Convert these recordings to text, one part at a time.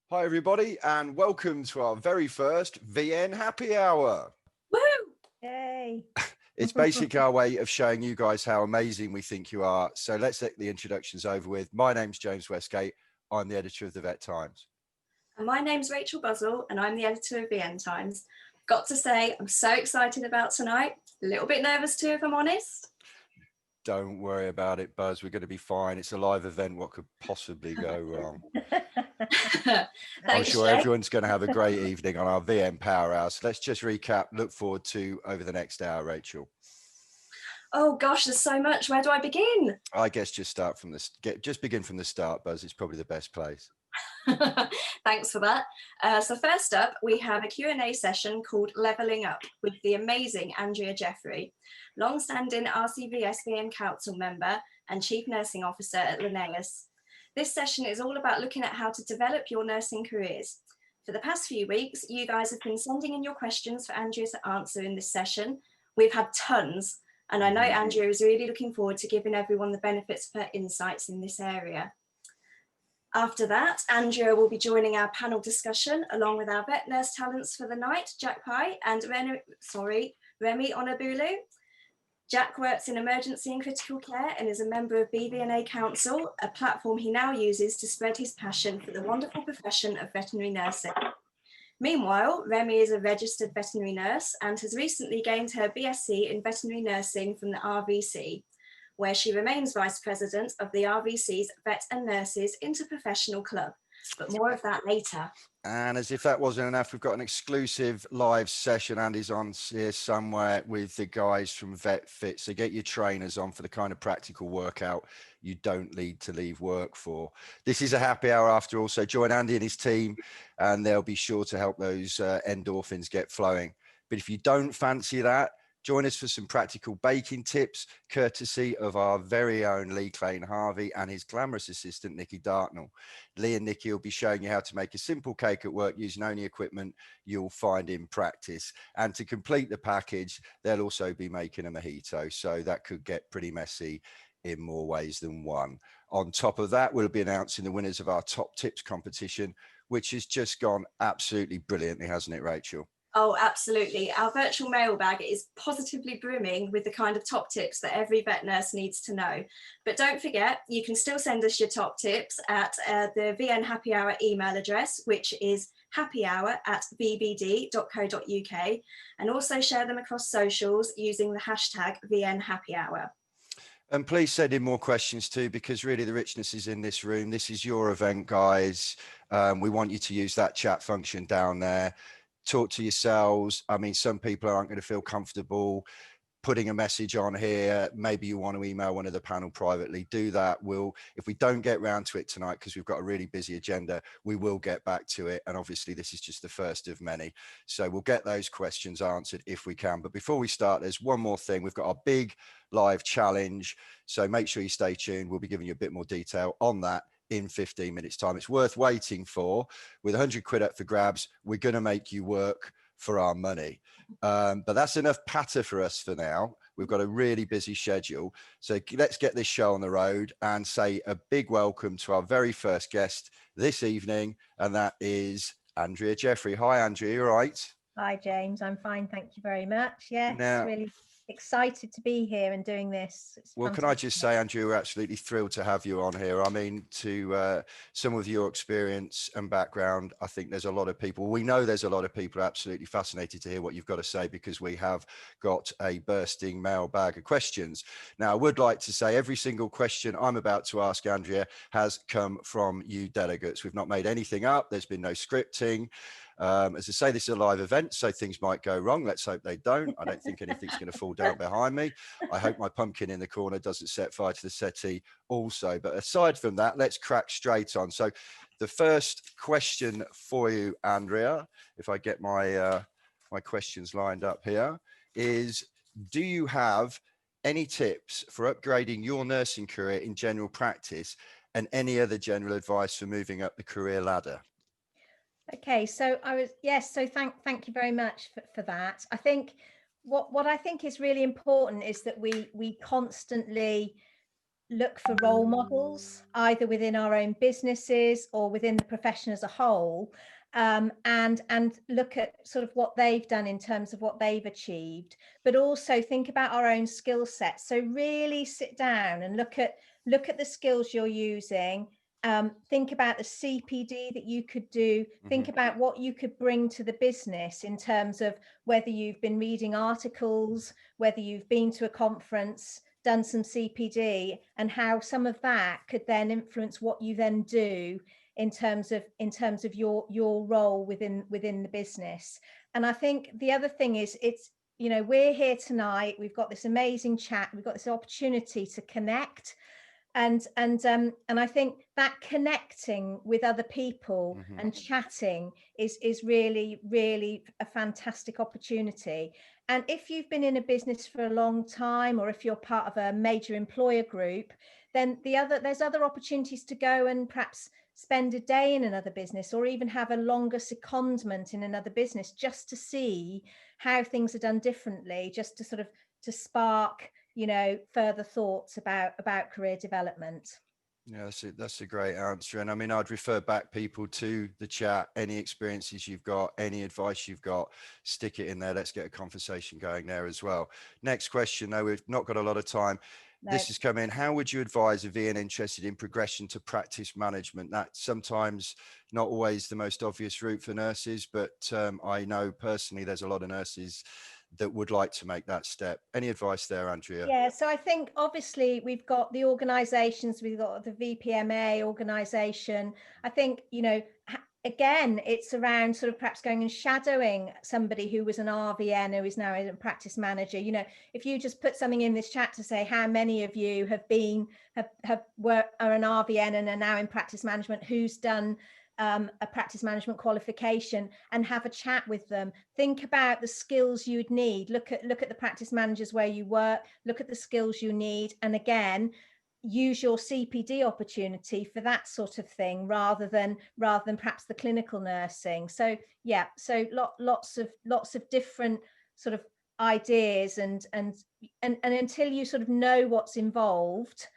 Hi, everybody, and welcome to our very first VN Happy Hour. Woo! Yay. It's basically our way of showing you guys how amazing we think you are. So let's get the introductions over with. My name's James Westgate. I'm the editor of the Vet Times. And my name's Rachael Buzzel, and I'm the editor of VN Times. Got to say, I'm so excited about tonight. A little bit nervous too, if I'm honest. Don't worry about it, Buzz. We're going to be fine. It's a live event. What could possibly go wrong? I'm sure everyone's going to have a great evening on our VN Powerhouse. Let's just recap. Look forward to over the next hour, Rachael. Oh gosh, there's so much. Where do I begin? I guess just begin from the start, Buzz. It's probably the best place. Thanks for that. So first up, we have a Q&A session called Levelling Up with the amazing Andrea Jeffrey, long-standing RCVS VN Council member and Chief Nursing Officer at Linnaeus. This session is all about looking at how to develop your nursing careers. For the past few weeks, you guys have been sending in your questions for Andrea to answer in this session. We've had tons, and I know Andrea is really looking forward to giving everyone the benefits of her insights in this area. After that, Andrea will be joining our panel discussion along with our vet nurse talents for the night, Jack Pye and Remy Onabulu. Jack works in emergency and critical care and is a member of BVNA Council, a platform he now uses to spread his passion for the wonderful profession of veterinary nursing. Meanwhile, Remy is a registered veterinary nurse and has recently gained her BSc in veterinary nursing from the RVC, where she remains Vice President of the RVC's Vet and Nurses Interprofessional Club. But more of that later. And as if that wasn't enough, we've got an exclusive live session. Andy's on here somewhere with the guys from Vet Fit. So get your trainers on for the kind of practical workout you don't need to leave work for. This is a happy hour after all. So join Andy and his team and they'll be sure to help those endorphins get flowing. But if you don't fancy that, join us for some practical baking tips, courtesy of our very own Lee Clane Harvey and his glamorous assistant, Nikki Dartnell. Lee and Nikki will be showing you how to make a simple cake at work using only equipment you'll find in practice. And to complete the package, they'll also be making a mojito. So that could get pretty messy in more ways than one. On top of that, we'll be announcing the winners of our top tips competition, which has just gone absolutely brilliantly, hasn't it, Rachael? Oh, absolutely. Our virtual mailbag is positively brimming with the kind of top tips that every vet nurse needs to know. But don't forget, you can still send us your top tips at the VN Happy Hour email address, which is happyhour@vbd.co.uk, and also share them across socials using the hashtag VN Happy Hour. And please send in more questions too, because really the richness is in this room. This is your event, guys. We want you to use that chat function down there. Talk to yourselves. I mean, some people aren't going to feel comfortable putting a message on here. Maybe you want to email one of the panel privately. Do that. If we don't get round to it tonight, because we've got a really busy agenda, we will get back to it. And obviously this is just the first of many. So we'll get those questions answered if we can. But before we start, there's one more thing. We've got our big live challenge. So make sure you stay tuned. We'll be giving you a bit more detail on that in 15 minutes time. It's worth waiting for. With 100 quid up for grabs, we're going to make you work for our money. But that's enough patter for us for now. We've got a really busy schedule. So let's get this show on the road and say a big welcome to our very first guest this evening. And that is Andrea Jeffrey. Hi, Andrea. You all right? Hi, James. I'm fine. Thank you very much. Yes, now, really excited to be here and doing this. Well, can I just say, Andrew, we're absolutely thrilled to have you on here. I mean, to some of your experience and background, I think there's a lot of people, we know there's a lot of people absolutely fascinated to hear what you've got to say, because we have got a bursting mailbag of questions. Now, I would like to say every single question I'm about to ask Andrea has come from you delegates. We've not made anything up. There's been no scripting. As I say, this is a live event, so things might go wrong. Let's hope they don't. I don't think anything's going to fall down behind me. I hope my pumpkin in the corner doesn't set fire to the settee also. But aside from that, let's crack straight on. So the first question for you, Andrea, if I get my my questions lined up here, is do you have any tips for upgrading your nursing career in general practice and any other general advice for moving up the career ladder? Okay, so so thank you very much for that. I think what I think is really important is that we constantly look for role models, either within our own businesses or within the profession as a whole, and look at sort of what they've done in terms of what they've achieved, but also think about our own skill sets. So really sit down and look at the skills you're using. Think about the CPD that you could do. Think about what you could bring to the business in terms of whether you've been reading articles, whether you've been to a conference, done some CPD, and how some of that could then influence what you then do in terms of your role within the business. And I think the other thing is, it's, you know, we're here tonight, we've got this amazing chat, we've got this opportunity to connect, and I think that connecting with other people and chatting is really a fantastic opportunity. And if you've been in a business for a long time, or if you're part of a major employer group, then there's other opportunities to go and perhaps spend a day in another business, or even have a longer secondment in another business, just to see how things are done differently, just to sort of to spark, you know, further thoughts about career development. Yeah, that's a great answer. And I mean, I'd refer back people to the chat. Any experiences you've got, any advice you've got, stick it in there. Let's get a conversation going there as well. Next question, though, we've not got a lot of time. No. This has come in. How would you advise a VN interested in progression to practice management? That's sometimes not always the most obvious route for nurses, but I know personally there's a lot of nurses that would like to make that step. Any advice there, Andrea? Yeah, so I think obviously we've got the organisations, we've got the VPMA organisation. I think, you know, again, it's around sort of perhaps going and shadowing somebody who was an RVN who is now a practice manager. You know, if you just put something in this chat to say how many of you are an RVN and are now in practice management, who's done a practice management qualification, and have a chat with them. Think about the skills you'd need. Look at the practice managers where you work, look at the skills you need, and again, use your CPD opportunity for that sort of thing, rather than perhaps the clinical nursing. So yeah, so lots of different sort of ideas, and until you sort of know what's involved,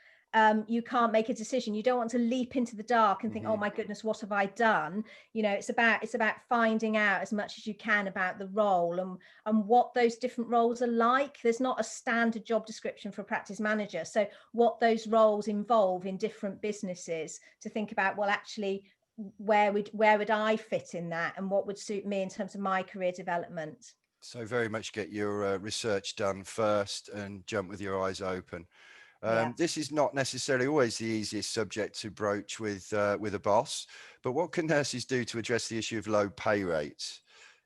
you can't make a decision. You don't want to leap into the dark and think, oh my goodness, what have I done? You know, it's about finding out as much as you can about the role and what those different roles are like. There's not a standard job description for a practice manager. So what those roles involve in different businesses, to think about, well, actually, where would I fit in that, and what would suit me in terms of my career development. So very much get your research done first and jump with your eyes open. Yeah. This is not necessarily always the easiest subject to broach with a boss, but what can nurses do to address the issue of low pay rates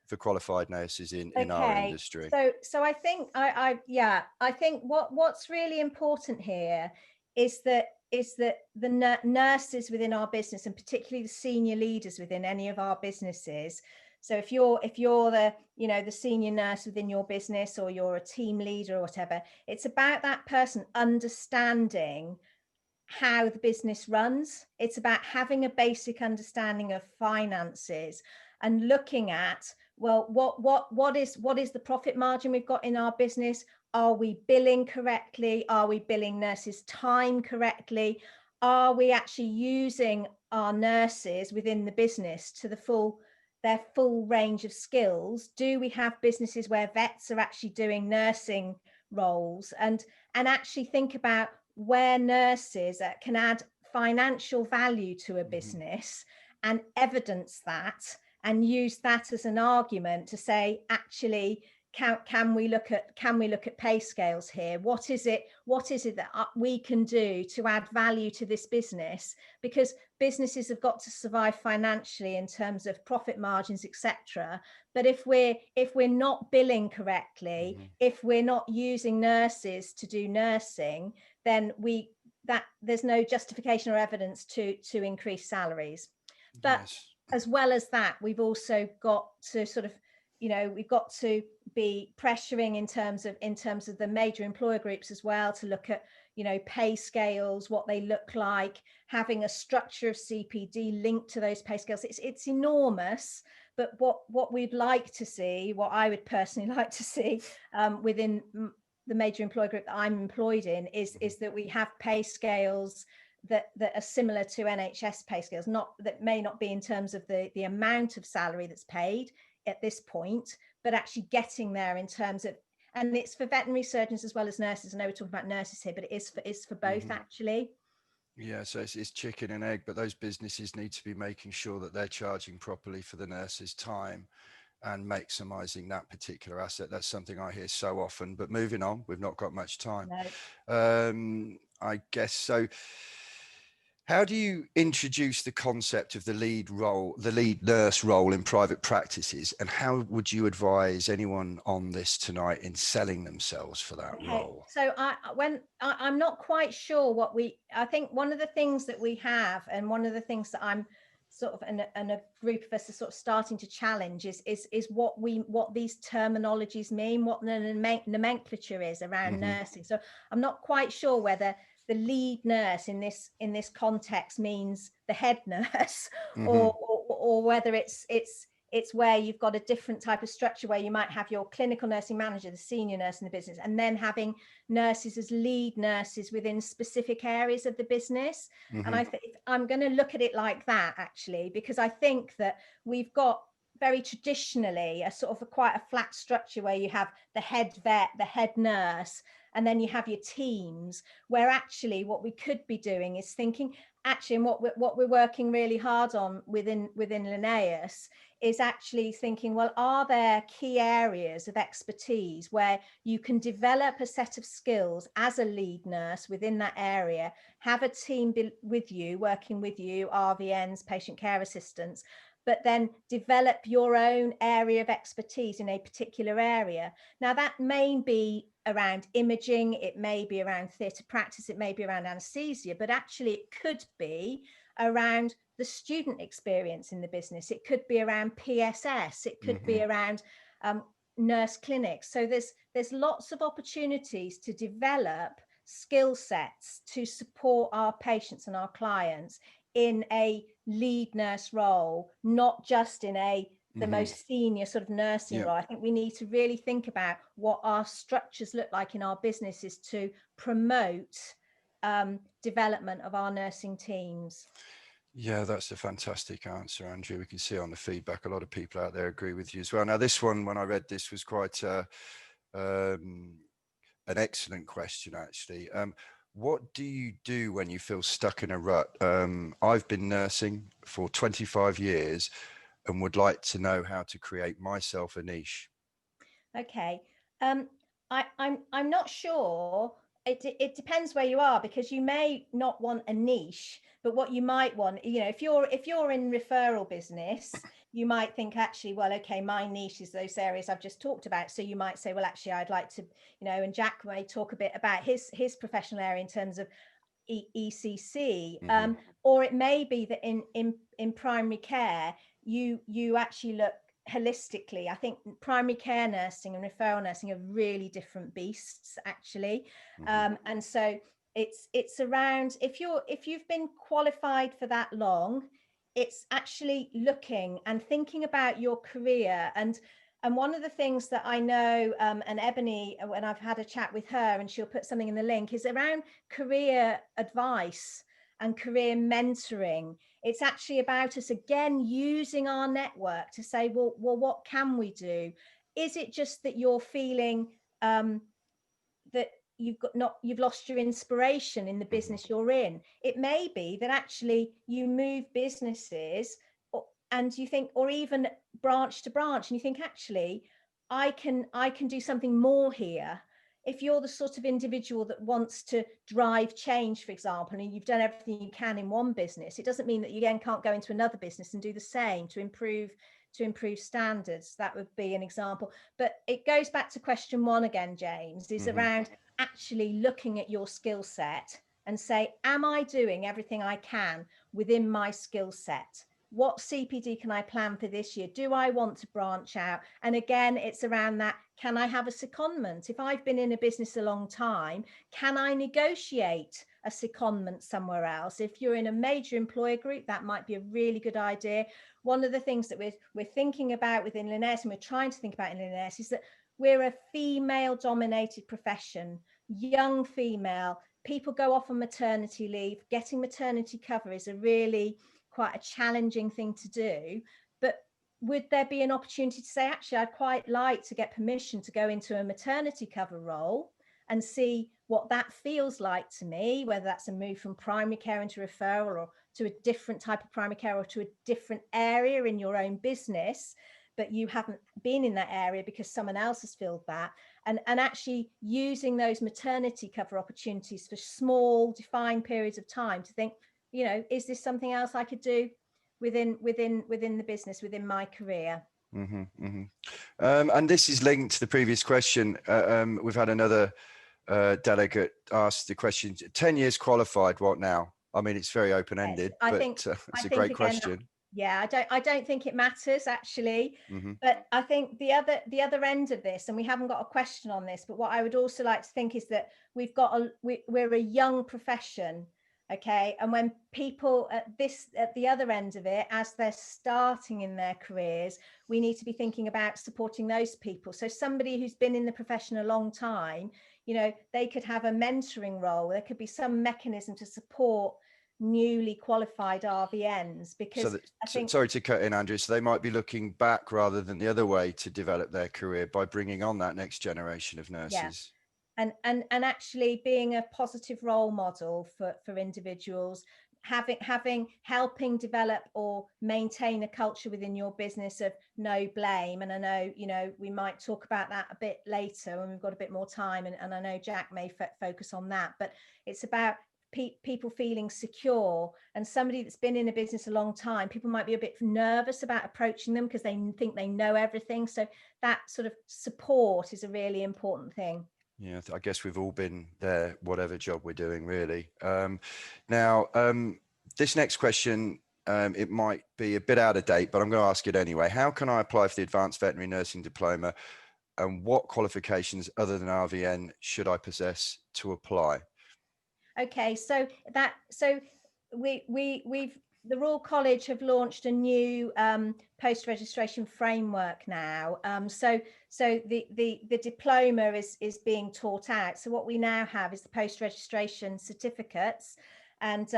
for qualified nurses in our industry? So I think I think what's really important here is that the nurses within our business, and particularly the senior leaders within any of our businesses. So if you're the, you know, the senior nurse within your business, or you're a team leader or whatever, it's about that person understanding how the business runs. It's about having a basic understanding of finances and looking at, well, what is the profit margin we've got in our business? Are we billing correctly? Are we billing nurses' time correctly? Are we actually using our nurses within the business to their full range of skills? Do we have businesses where vets are actually doing nursing roles, and actually think about where nurses can add financial value to a business, and evidence that, and use that as an argument to say, actually, can we look at pay scales here? What is it that we can do to add value to this business? Because businesses have got to survive financially in terms of profit margins, etc. But if we're not billing correctly, if we're not using nurses to do nursing, then there's no justification or evidence to increase salaries. But Yes. As well as that, we've also got to sort of, you know, we've got to be pressuring in terms of the major employer groups as well, to look at, you know, pay scales, what they look like, having a structure of CPD linked to those pay scales. It's enormous, but what we'd like to see, what I would personally like to see within the major employer group that I'm employed in is that we have pay scales that are similar to NHS pay scales, that may not be in terms of the amount of salary that's paid at this point, but actually getting there in terms of, and it's for veterinary surgeons as well as nurses. I know we're talking about nurses here, but it's for both actually. Yeah, so it's chicken and egg, but those businesses need to be making sure that they're charging properly for the nurses' time and maximising that particular asset. That's something I hear so often. But moving on, we've not got much time. No. I guess so. How do you introduce the concept of the lead nurse role in private practices, and how would you advise anyone on this tonight in selling themselves for that role? So I'm not quite sure I think one of the things that we have, and one of the things that I'm sort of, and a group of us are sort of starting to challenge is what these terminologies mean, what the nomenclature is around nursing. So I'm not quite sure whether the lead nurse in this context means the head nurse, or whether it's where you've got a different type of structure where you might have your clinical nursing manager, the senior nurse in the business, and then having nurses as lead nurses within specific areas of the business. And I'm going to look at it like that, actually, because I think that we've got very traditionally a sort of quite a flat structure where you have the head vet, the head nurse, and then you have your teams, where actually what we could be doing is thinking, actually, and what we're working really hard on within Linnaeus is actually thinking, well, are there key areas of expertise where you can develop a set of skills as a lead nurse within that area, have a team with you, working with you, RVNs, patient care assistants, but then develop your own area of expertise in a particular area. Now, that may be around imaging, it may be around theatre practice, it may be around anaesthesia, but actually it could be around the student experience in the business. It could be around PSS, it could be around nurse clinics. So there's lots of opportunities to develop skill sets to support our patients and our clients in a lead nurse role, not just in the most senior sort of nursing role. I think we need to really think about what our structures look like in our businesses to promote development of our nursing teams. Yeah, that's a fantastic answer, Andrew. We can see on the feedback, a lot of people out there agree with you as well. Now, this one, when I read this, was quite an excellent question, actually. What do you do when you feel stuck in a rut? I've been nursing for 25 years and would like to know how to create myself a niche. Okay. I'm not sure. It depends where you are, because you may not want a niche, but what you might want, if you're in referral business, you might think, actually, well, okay, my niche is those areas I've just talked about. So you might say, well, actually, I'd like to, and Jack may talk a bit about his professional area in terms of ECC, or it may be that in primary care, you actually look holistically. I think primary care nursing and referral nursing are really different beasts, actually. And so it's around, if you've been qualified for that long, it's actually looking and thinking about your career. And one of the things that I know, and Ebony, when I've had a chat with her, and she'll put something in the link, is around career advice and career mentoring. It's actually about us, again, using our network to say, well, what can we do? Is it just that you're feeling that you've lost your inspiration in the business you're in? It may be that actually you move businesses, and you think, or even branch to branch, and you think, actually, I can do something more here. If you're the sort of individual that wants to drive change, for example, and you've done everything you can in one business, it doesn't mean that you then can't go into another business and do the same to improve standards. That would be an example. But it goes back to question one again, James, is around actually looking at your skill set and say, am I doing everything I can within my skill set? What CPD can I plan for this year? Do I want to branch out? And again, it's around that. Can I have a secondment? If I've been in a business a long time, can I negotiate a secondment somewhere else? If you're in a major employer group, that might be a really good idea. One of the things that we're thinking about within Linnaeus, and we're trying to think about in Linnaeus, is that we're a female dominated profession, young female. People go off on maternity leave. Getting maternity cover is a really quite a challenging thing to do. But would there be an opportunity to say, actually, I'd quite like to get permission to go into a maternity cover role and see what that feels like to me, whether that's a move from primary care into referral or to a different type of primary care or to a different area in your own business, but you haven't been in that area because someone else has filled that. And actually using those maternity cover opportunities for small defined periods of time to think, you know, is this something else I could do within the business, within my career? And this is linked to the previous question. We've had another delegate ask the question, 10 years qualified, what now? I mean, it's very open-ended, Yes, but it's a great again, question. Yeah, I don't think it matters actually, but I think the other end of this, and we haven't got a question on this, but what I would also like to think is that we're a young profession, okay, and when people at the other end of it, as they're starting in their careers, we need to be thinking about supporting those people. So somebody who's been in the profession a long time, you know, they could have a mentoring role. There could be some mechanism to support newly qualified RVNs, because So I think, sorry to cut in, Andrew. So they might be looking back rather than the other way to develop their career by bringing on that next generation of nurses. Yeah. And actually being a positive role model for individuals, helping develop or maintain a culture within your business of no blame. And I know, you know, we might talk about that a bit later when we've got a bit more time, and I know Jack may focus on that, but it's about people feeling secure. And somebody that's been in a business a long time, people might be a bit nervous about approaching them because they think they know everything. So that sort of support is a really important thing. Yeah, I guess we've all been there, whatever job we're doing, really. This next question, it might be a bit out of date, but I'm going to ask it anyway. How can I apply for the Advanced Veterinary Nursing Diploma, and what qualifications other than RVN should I possess to apply? Okay, so we've the Royal College have launched a new post-registration framework now. So the diploma is being taught out. So what we now have is the post-registration certificates. And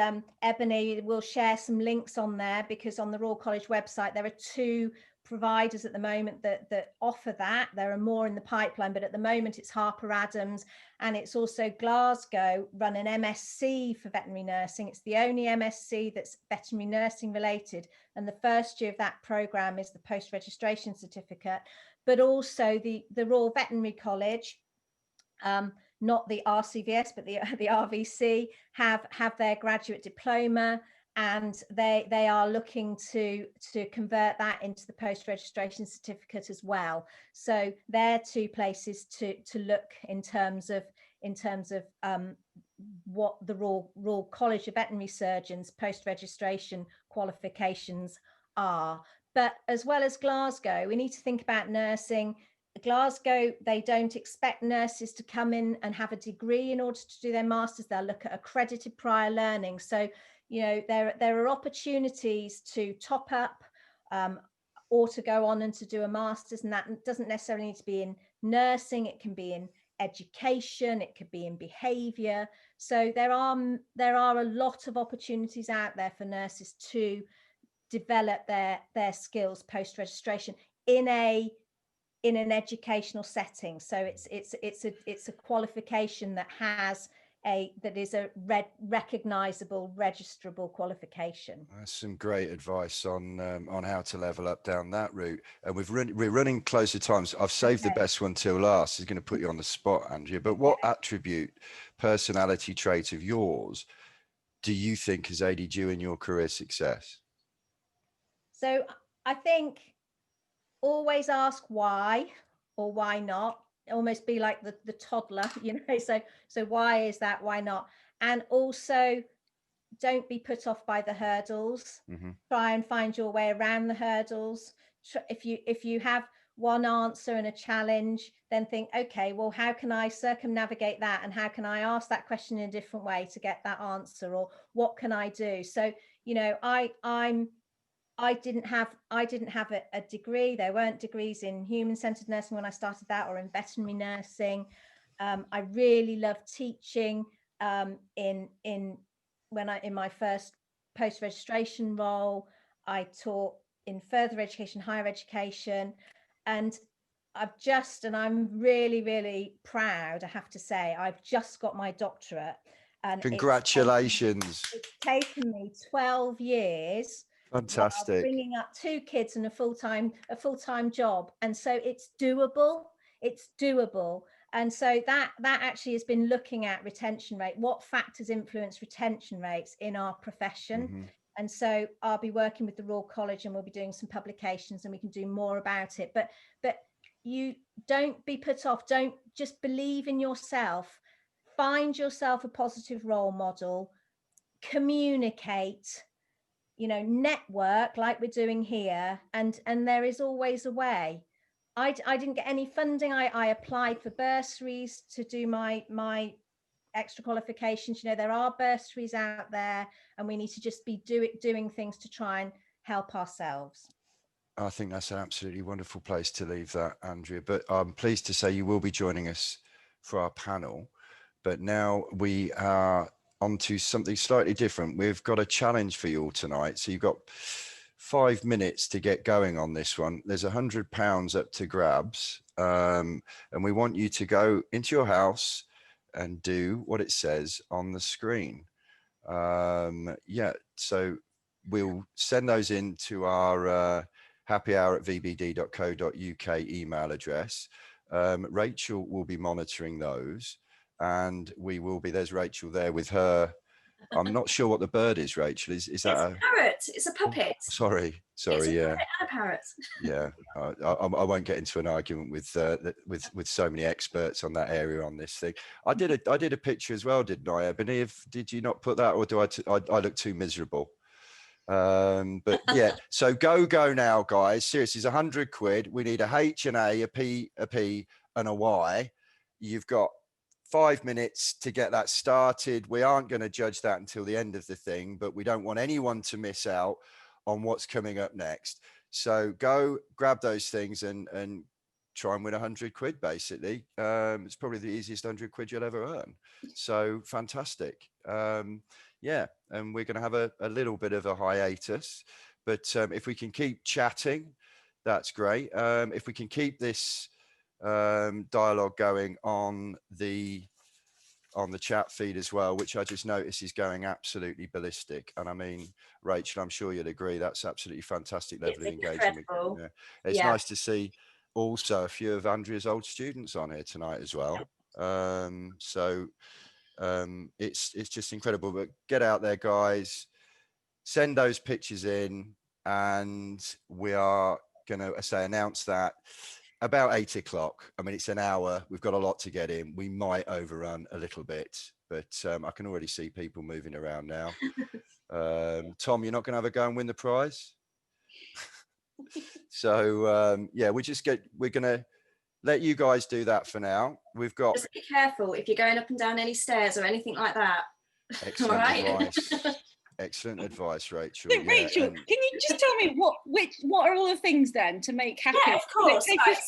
Ebony will share some links on there, because on the Royal College website there are 2 providers at the moment that offer that. There are more in the pipeline, but at the moment it's Harper Adams, and it's also Glasgow run an MSc for veterinary nursing. It's the only MSc that's veterinary nursing related, and the first year of that program is the post-registration certificate. But also the Royal Veterinary College, not the RCVS, but the RVC have their graduate diploma, and they are looking to convert that into the post-registration certificate as well. So they're 2 places to look in terms of what the Royal College of Veterinary Surgeons post-registration qualifications are. But as well as Glasgow, we need to think about nursing. Glasgow, they don't expect nurses to come in and have a degree in order to do their masters. They'll look at accredited prior learning. So, you know, there are opportunities to top up or to go on and to do a master's, and that doesn't necessarily need to be in nursing. It can be in education, it could be in behavior. So there are a lot of opportunities out there for nurses to develop their skills post-registration in an educational setting. So it's a qualification that is a recognizable, registrable qualification. That's some great advice on how to level up down that route. And we're running close to time, so I've saved the best one till last. It's going to put you on the spot, Andrea. But what attribute, personality trait of yours do you think has aided you in your career success? So I think always ask why or why not. Almost be like the toddler, you know. So why is that? Why not? And also, don't be put off by the hurdles. Try and find your way around the hurdles. If you have one answer and a challenge, then think, okay, well, how can I circumnavigate that, and how can I ask that question in a different way to get that answer, or what can I do? So, you know, I'm I didn't have a degree. There weren't degrees in human-centered nursing when I started that, or in veterinary nursing. I really loved teaching. In my first post-registration role, I taught in further education, higher education, and I'm really, really proud, I have to say, I've just got my doctorate, and Congratulations. it's taken me 12 years while Fantastic. bringing up 2 kids and a full-time job. And so it's doable. And so that actually has been looking at retention rate, what factors influence retention rates in our profession. Mhm. And so I'll be working with the Royal College, and we'll be doing some publications, and we can do more about it. But you don't be put off. Don't just believe in yourself. Find yourself a positive role model, communicate, network like we're doing here, and there is always a way. I didn't get any funding. I applied for bursaries to do my extra qualifications. There are bursaries out there, and we need to just be doing things to try and help ourselves. I think that's an absolutely wonderful place to leave that, Andrea. But I'm pleased to say you will be joining us for our panel. But now we are on to something slightly different. We've got a challenge for you all tonight. So you've got 5 minutes to get going on this one. There's £100 up to grabs. And we want you to go into your house and do what it says on the screen. So we'll send those into our happyhour@vbd.co.uk email address. Rachel will be monitoring those, and there's Rachel there with her. I'm not sure what the bird is, Rachel. Is that a parrot? It's a puppet. Sorry. It's a Yeah. puppet and a parrot. Yeah, I won't get into an argument with so many experts on that area on this thing. I did a picture as well, didn't I, Ebony? Did you not put that, or do I look too miserable? But yeah, so go now, guys. Seriously, it's £100. We need a H and a P, and a Y. You've got 5 minutes to get that started. We aren't going to judge that until the end of the thing, but we don't want anyone to miss out on what's coming up next. So go grab those things and try and win £100, basically. It's probably the easiest £100 you'll ever earn. So fantastic. Yeah, and we're going to have a little bit of a hiatus, but if we can keep chatting, that's great. If we can keep this dialogue going on the chat feed as well, which I just noticed is going absolutely ballistic. And I mean, Rachel, I'm sure you'll agree, that's absolutely fantastic level of engagement. Yeah. It's nice to see also a few of Andrea's old students on here tonight as well. It's just incredible. But get out there, guys, send those pictures in, and we are going to announce that about 8 o'clock. I mean, it's an hour. We've got a lot to get in. We might overrun a little bit, but I can already see people moving around now. Tom, you're not going to have a go and win the prize? So yeah, we're going to let you guys do that for now. We've got. Just be careful if you're going up and down any stairs or anything like that. Excellent advice. Excellent advice, Rachel. So, Rachel, can you just tell me what are all the things then to make happy? Yeah, of course.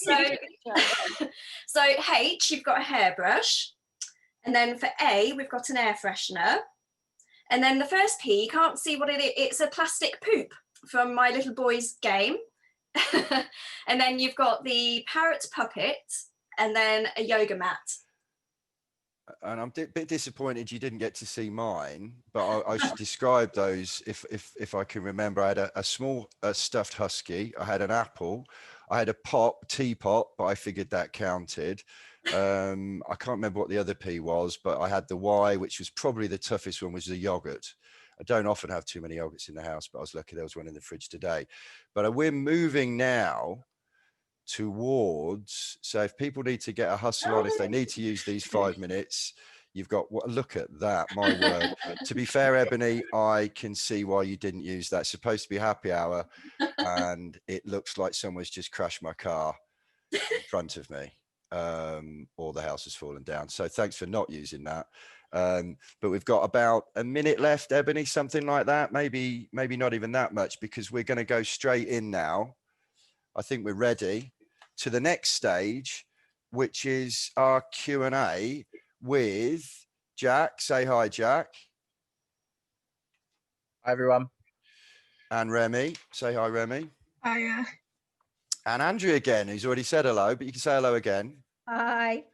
Right, so H, you've got a hairbrush, and then for A, we've got an air freshener, and then the first P, you can't see what it is. It's a plastic poop from my little boy's game. And then you've got the parrot puppet, and then a yoga mat. And I'm a bit disappointed you didn't get to see mine, but I should describe those if I can remember. I had a small stuffed husky. I had an apple. I had a teapot, but I figured that counted. I can't remember what the other P was, but I had the Y, which was probably the toughest one, was the yogurt. I don't often have too many yogurts in the house, but I was lucky there was one in the fridge today. But we're moving now towards, so if people need to get a hustle on, if they need to use these 5 minutes, you've got, look at that, my word. To be fair, Ebony, I can see why you didn't use that. It's supposed to be happy hour, and it looks like someone's just crashed my car in front of me, or the house has fallen down. So thanks for not using that. But we've got about a minute left, Ebony, something like that. Maybe not even that much, because we're going to go straight in now. I think we're ready to the next stage, which is our Q&A with Jack. Say hi, Jack. Hi, everyone. And Remy. Say hi, Remy. Hiya. And Andrew again, who's already said hello, but you can say hello again. Hi.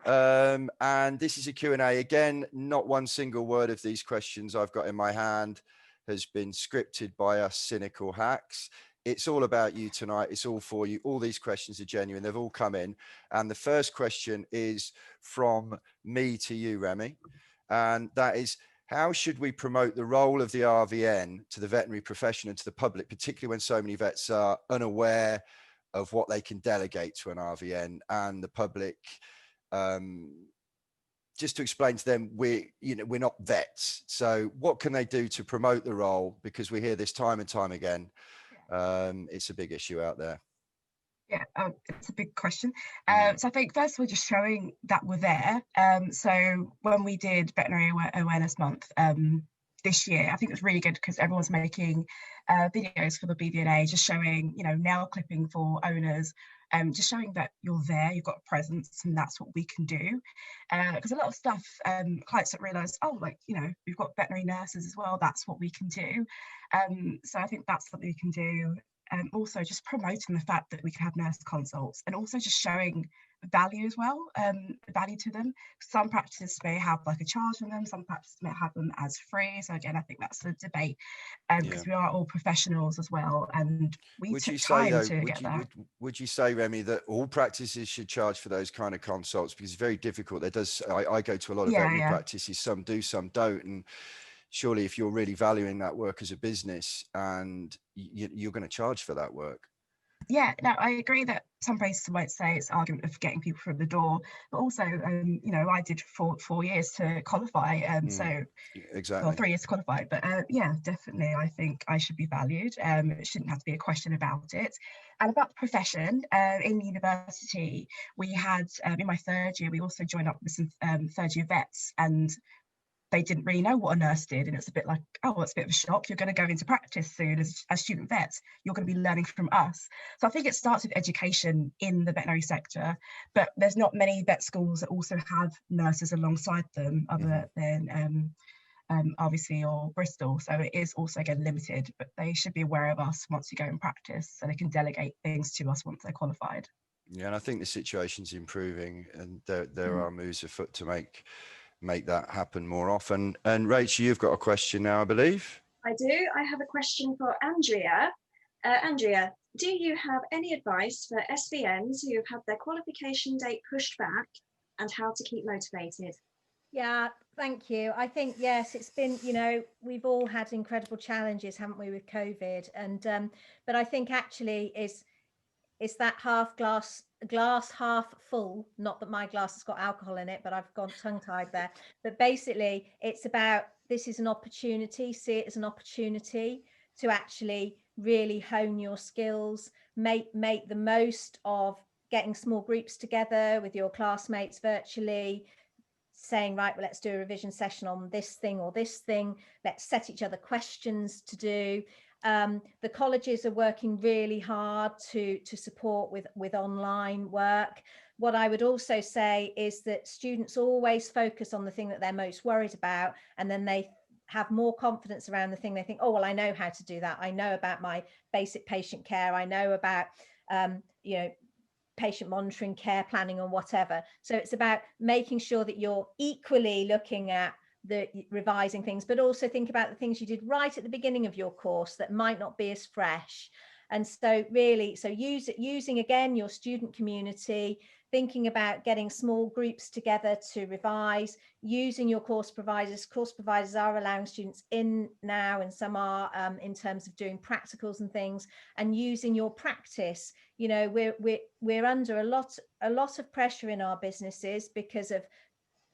And this is a Q&A. Again, not one single word of these questions I've got in my hand has been scripted by us cynical hacks. It's all about you tonight. It's all for you. All these questions are genuine. They've all come in. And the first question is from me to you, Remy. And that is, how should we promote the role of the RVN to the veterinary profession and to the public, particularly when so many vets are unaware of what they can delegate to an RVN, and the public, just to explain to them, we're not vets. So what can they do to promote the role? Because we hear this time and time again. It's a big issue out there. Yeah, it's a big question. So I think first we're just showing that we're there. So when we did Veterinary Awareness Month this year, I think it was really good because everyone's making videos for the BVNA, just showing, nail clipping for owners, just showing that you're there, you've got a presence, and that's what we can do. Because a lot of stuff, clients don't realise, we've got veterinary nurses as well, that's what we can do. So I think that's something we can do. Also just promoting the fact that we can have nurse consults, and also just showing value as well, value to them. Some practices may have like a charge on them, some practices may have them as free. So again, I think that's a debate, because we are all professionals as well, and we took time to get there. Would you say, Remy, that all practices should charge for those kind of consults? Because it's very difficult. I go to a lot of veterinary practices, some do, some don't, and surely if you're really valuing that work as a business, and you're going to charge for that work. Yeah, no, I agree that some places might say it's argument of getting people through the door, but also, I did 4 years to qualify, so exactly, well, 3 years to qualify. But yeah, definitely, I think I should be valued. It shouldn't have to be a question about it. And about the profession, in university, we had in my third year, we also joined up with some third year vets, and they didn't really know what a nurse did, and it's a bit like, it's a bit of a shock. You're going to go into practice soon as student vets. You're going to be learning from us. So I think it starts with education in the veterinary sector, but there's not many vet schools that also have nurses alongside them, other than RVC or Bristol. So it is also, again, limited, but they should be aware of us once you go in practice, so they can delegate things to us once they're qualified. Yeah, and I think the situation's improving, and there are moves afoot to make that happen more often. And Rachel, you've got a question now, I believe. I do. I have a question for Andrea. Andrea, do you have any advice for SVNs who have had their qualification date pushed back, and how to keep motivated? Yeah, thank you. I think, yes, it's been, we've all had incredible challenges, haven't we, with COVID? And but I think actually it's that glass half full, not that my glass has got alcohol in it, but I've gone tongue-tied there. But basically it's about, this is an opportunity, see it as an opportunity to actually really hone your skills, make the most of getting small groups together with your classmates virtually, saying, right, well, let's do a revision session on this thing or this thing, let's set each other questions to do. The colleges are working really hard to support with online work. What I would also say is that students always focus on the thing that they're most worried about, and then they have more confidence around the thing they think, oh, well, I know how to do that. I know about my basic patient care. I know about, patient monitoring, care planning, or whatever. So it's about making sure that you're equally looking at the revising things, but also think about the things you did right at the beginning of your course that might not be as fresh. And so really, using again your student community, thinking about getting small groups together to revise, using your course providers. Course providers are allowing students in now, and some are in terms of doing practicals and things, and using your practice. We're under a lot of pressure in our businesses because of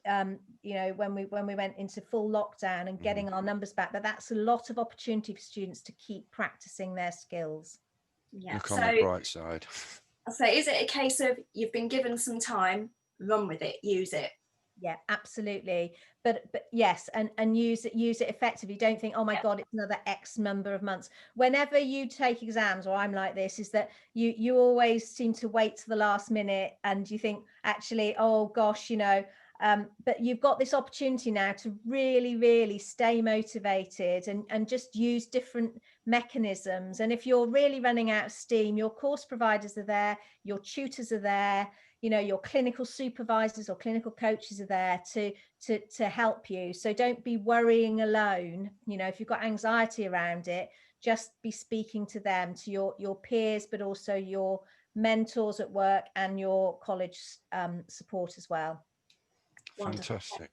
when we went into full lockdown and getting our numbers back, but that's a lot of opportunity for students to keep practicing their skills. Yeah. Look on the bright side. So is it a case of you've been given some time, run with it, use it? Yeah, absolutely. But yes, and use it effectively. Don't think, oh my God, it's another X number of months. Whenever you take exams, or I'm like this, is that you always seem to wait to the last minute, and you think, actually, oh gosh, you know. But you've got this opportunity now to really, really stay motivated and just use different mechanisms. And if you're really running out of steam, your course providers are there, your tutors are there, you know, your clinical supervisors or clinical coaches are there to help you. So don't be worrying alone. You know, if you've got anxiety around it, just be speaking to them, to your peers, but also your mentors at work and your college support as well. Wonderful. Fantastic.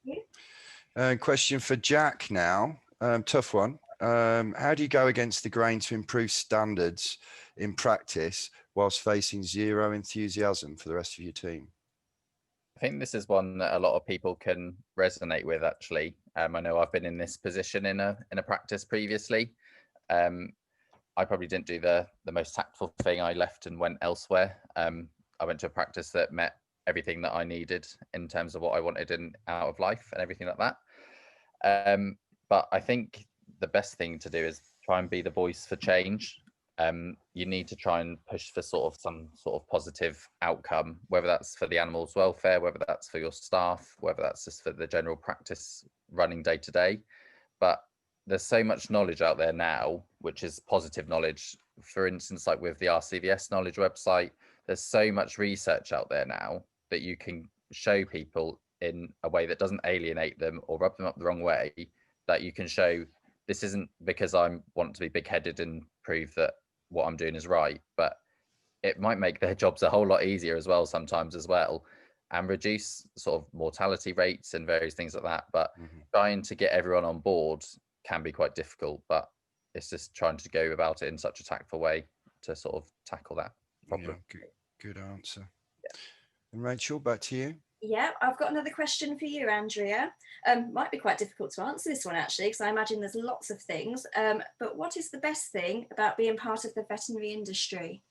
Thank you. Question for Jack now. Tough one. How do you go against the grain to improve standards in practice whilst facing zero enthusiasm for the rest of your team? I think this is one that a lot of people can resonate with, actually. I know I've been in this position in a practice previously. I probably didn't do the most tactful thing. I left and went elsewhere. I went to a practice that met everything that I needed in terms of what I wanted out of life and everything like that. But I think the best thing to do is try and be the voice for change. You need to try and push for some sort of positive outcome, whether that's for the animals' welfare, whether that's for your staff, whether that's just for the general practice running day to day. But there's so much knowledge out there now, which is positive knowledge. For instance, like with the RCVS knowledge website, there's so much research out there now that you can show people in a way that doesn't alienate them or rub them up the wrong way, that you can show this isn't because I want to be big-headed and prove that what I'm doing is right, but it might make their jobs a whole lot easier as well sometimes as well, and reduce sort of mortality rates and various things like that. But trying to get everyone on board can be quite difficult, but it's just trying to go about it in such a tactful way to sort of tackle that problem. Yeah, good answer. And Rachel, back to you. Yeah, I've got another question for you, Andrea. Might be quite difficult to answer this one, actually, because I imagine there's lots of things. But what is the best thing about being part of the veterinary industry?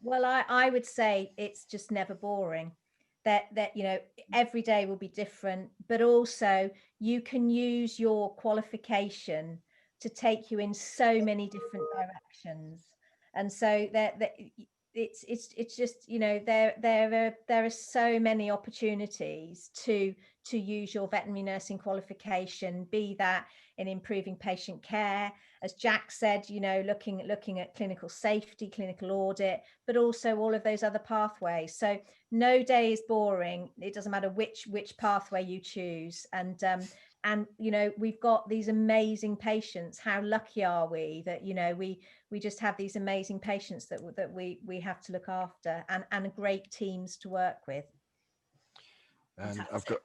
Well, I would say it's just never boring. That you know, every day will be different, but also you can use your qualification to take you in so many different directions. And so that it's just, you know, there are so many opportunities to use your veterinary nursing qualification, be that in improving patient care, as Jack said, you know, looking at clinical safety, clinical audit, but also all of those other pathways. So no day is boring. It doesn't matter which pathway you choose. And you know, we've got these amazing patients. How lucky are we that, you know, we just have these amazing patients that we have to look after, and great teams to work with. And I've got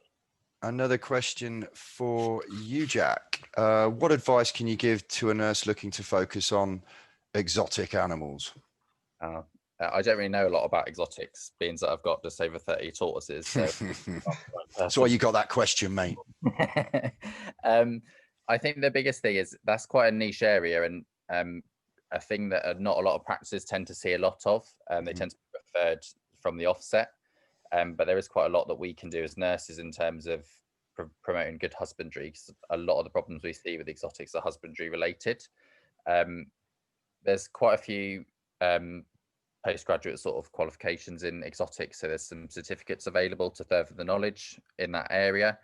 another question for you, Jack. What advice can you give to a nurse looking to focus on exotic animals? I don't really know a lot about exotics, being that I've got just over 30 tortoises. So that's why you got that question, mate. I think the biggest thing is that's quite a niche area, and a thing that not a lot of practices tend to see a lot of. They tend to be referred from the offset. But there is quite a lot that we can do as nurses in terms of promoting good husbandry, because a lot of the problems we see with exotics are husbandry related. There's quite a few postgraduate sort of qualifications in exotics, so there's some certificates available to further the knowledge in that area.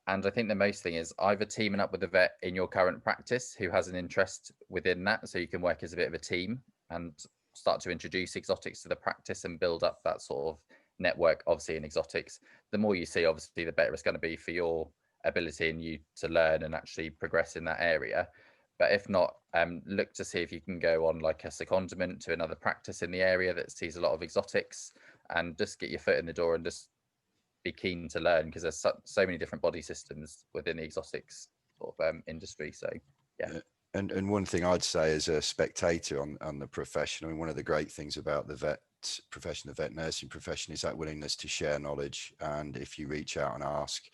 And I think the most thing is either teaming up with a vet in your current practice who has an interest within that, so you can work as a bit of a team and start to introduce exotics to the practice and build up that sort of network. Obviously in exotics, the more you see, obviously the better it's going to be for your ability and you to learn and actually progress in that area. But if not, look to see if you can go on like a secondment to another practice in the area that sees a lot of exotics, and just get your foot in the door and just be keen to learn, because there's so many different body systems within the exotics sort of industry. So yeah. And one thing I'd say as a spectator on the profession, I mean, one of the great things about the vet profession, the vet nursing profession, is that willingness to share knowledge. And if you reach out and ask,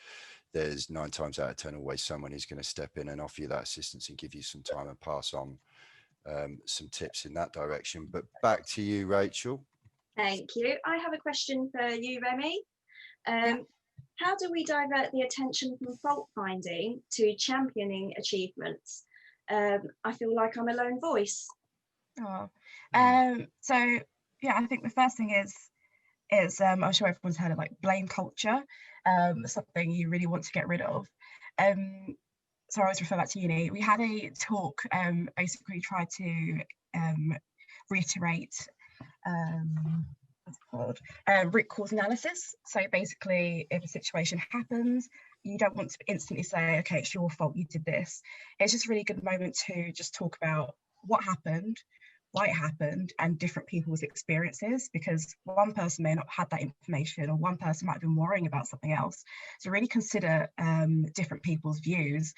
there's 9 times out of 10 always someone who's going to step in and offer you that assistance and give you some time and pass on some tips in that direction. But back to you, Rachel. Thank you. I have a question for you, Remy. How do we divert the attention from fault finding to championing achievements? I feel like I'm a lone voice. Oh. So yeah, I think the first thing is I'm sure everyone's heard of like blame culture, something you really want to get rid of. So I always refer back to uni. We had a talk, basically tried to reiterate what's it called? Root cause analysis. So basically, if a situation happens, you don't want to instantly say, okay, it's your fault, you did this. It's just a really good moment to just talk about what happened, why it happened, and different people's experiences, because one person may not have had that information, or one person might have been worrying about something else. So really consider different people's views,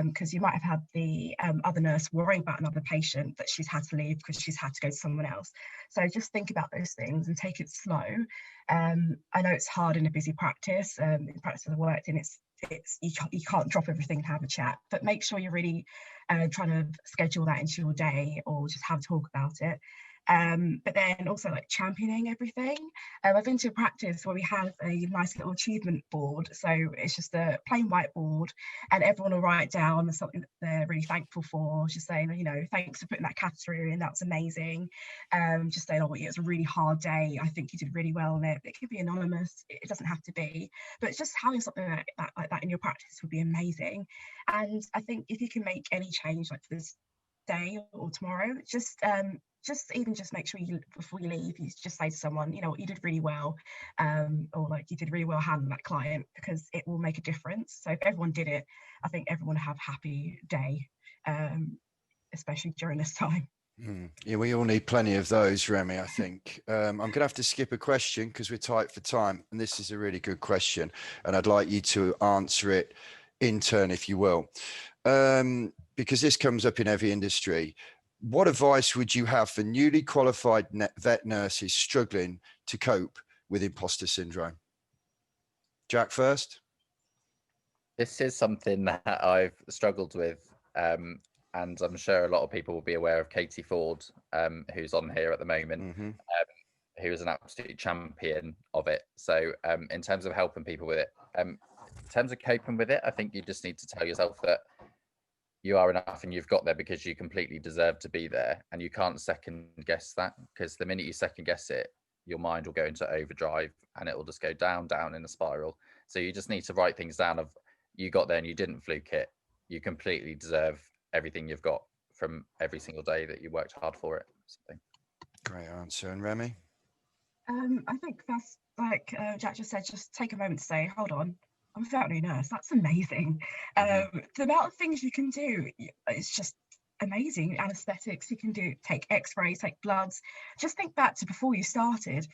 because you might have had the other nurse worrying about another patient that she's had to leave because she's had to go to someone else. So just think about those things and take it slow. I know it's hard in a busy practice. In practice I've worked in, you can't drop everything and have a chat, but make sure you're really trying to schedule that into your day, or just have a talk about it. But then also like championing everything. I've been to a practice where we have a nice little achievement board. So it's just a plain whiteboard, and everyone will write down something that they're really thankful for, just saying, you know, thanks for putting that catheter in, that was amazing. Just saying, oh, it was a really hard day, I think you did really well on it. It could be anonymous, it doesn't have to be, but just having something like that in your practice would be amazing. And I think if you can make any change, like for this day or tomorrow, just make sure you, before you leave, you just say to someone, you know, you did really well, or like, you did really well handling that client, because it will make a difference. So if everyone did it, I think everyone would have a happy day, especially during this time. Yeah, we all need plenty of those, Remy, I think. I'm going to have to skip a question because we're tight for time, and this is a really good question, and I'd like you to answer it in turn, if you will, because this comes up in every industry. What advice would you have for newly qualified vet nurses struggling to cope with imposter syndrome? Jack first. This is something that I've struggled with, and I'm sure a lot of people will be aware of Katie Ford, who's on here at the moment, who is an absolute champion of it. So in terms of helping people with it, in terms of coping with it, I think you just need to tell yourself that you are enough and you've got there because you completely deserve to be there, and you can't second guess that, because the minute you second guess it, your mind will go into overdrive and it will just go down in a spiral. So you just need to write things down of, you got there and you didn't fluke it. You completely deserve everything you've got from every single day that you worked hard for it. Something. Great answer. And Remy? I think that's like Jack just said, just take a moment to say, hold on, I'm a veterinary nurse. That's amazing. The amount of things you can do, it's just amazing. Anesthetics, you can do, take x-rays, take bloods. Just think back to before you started.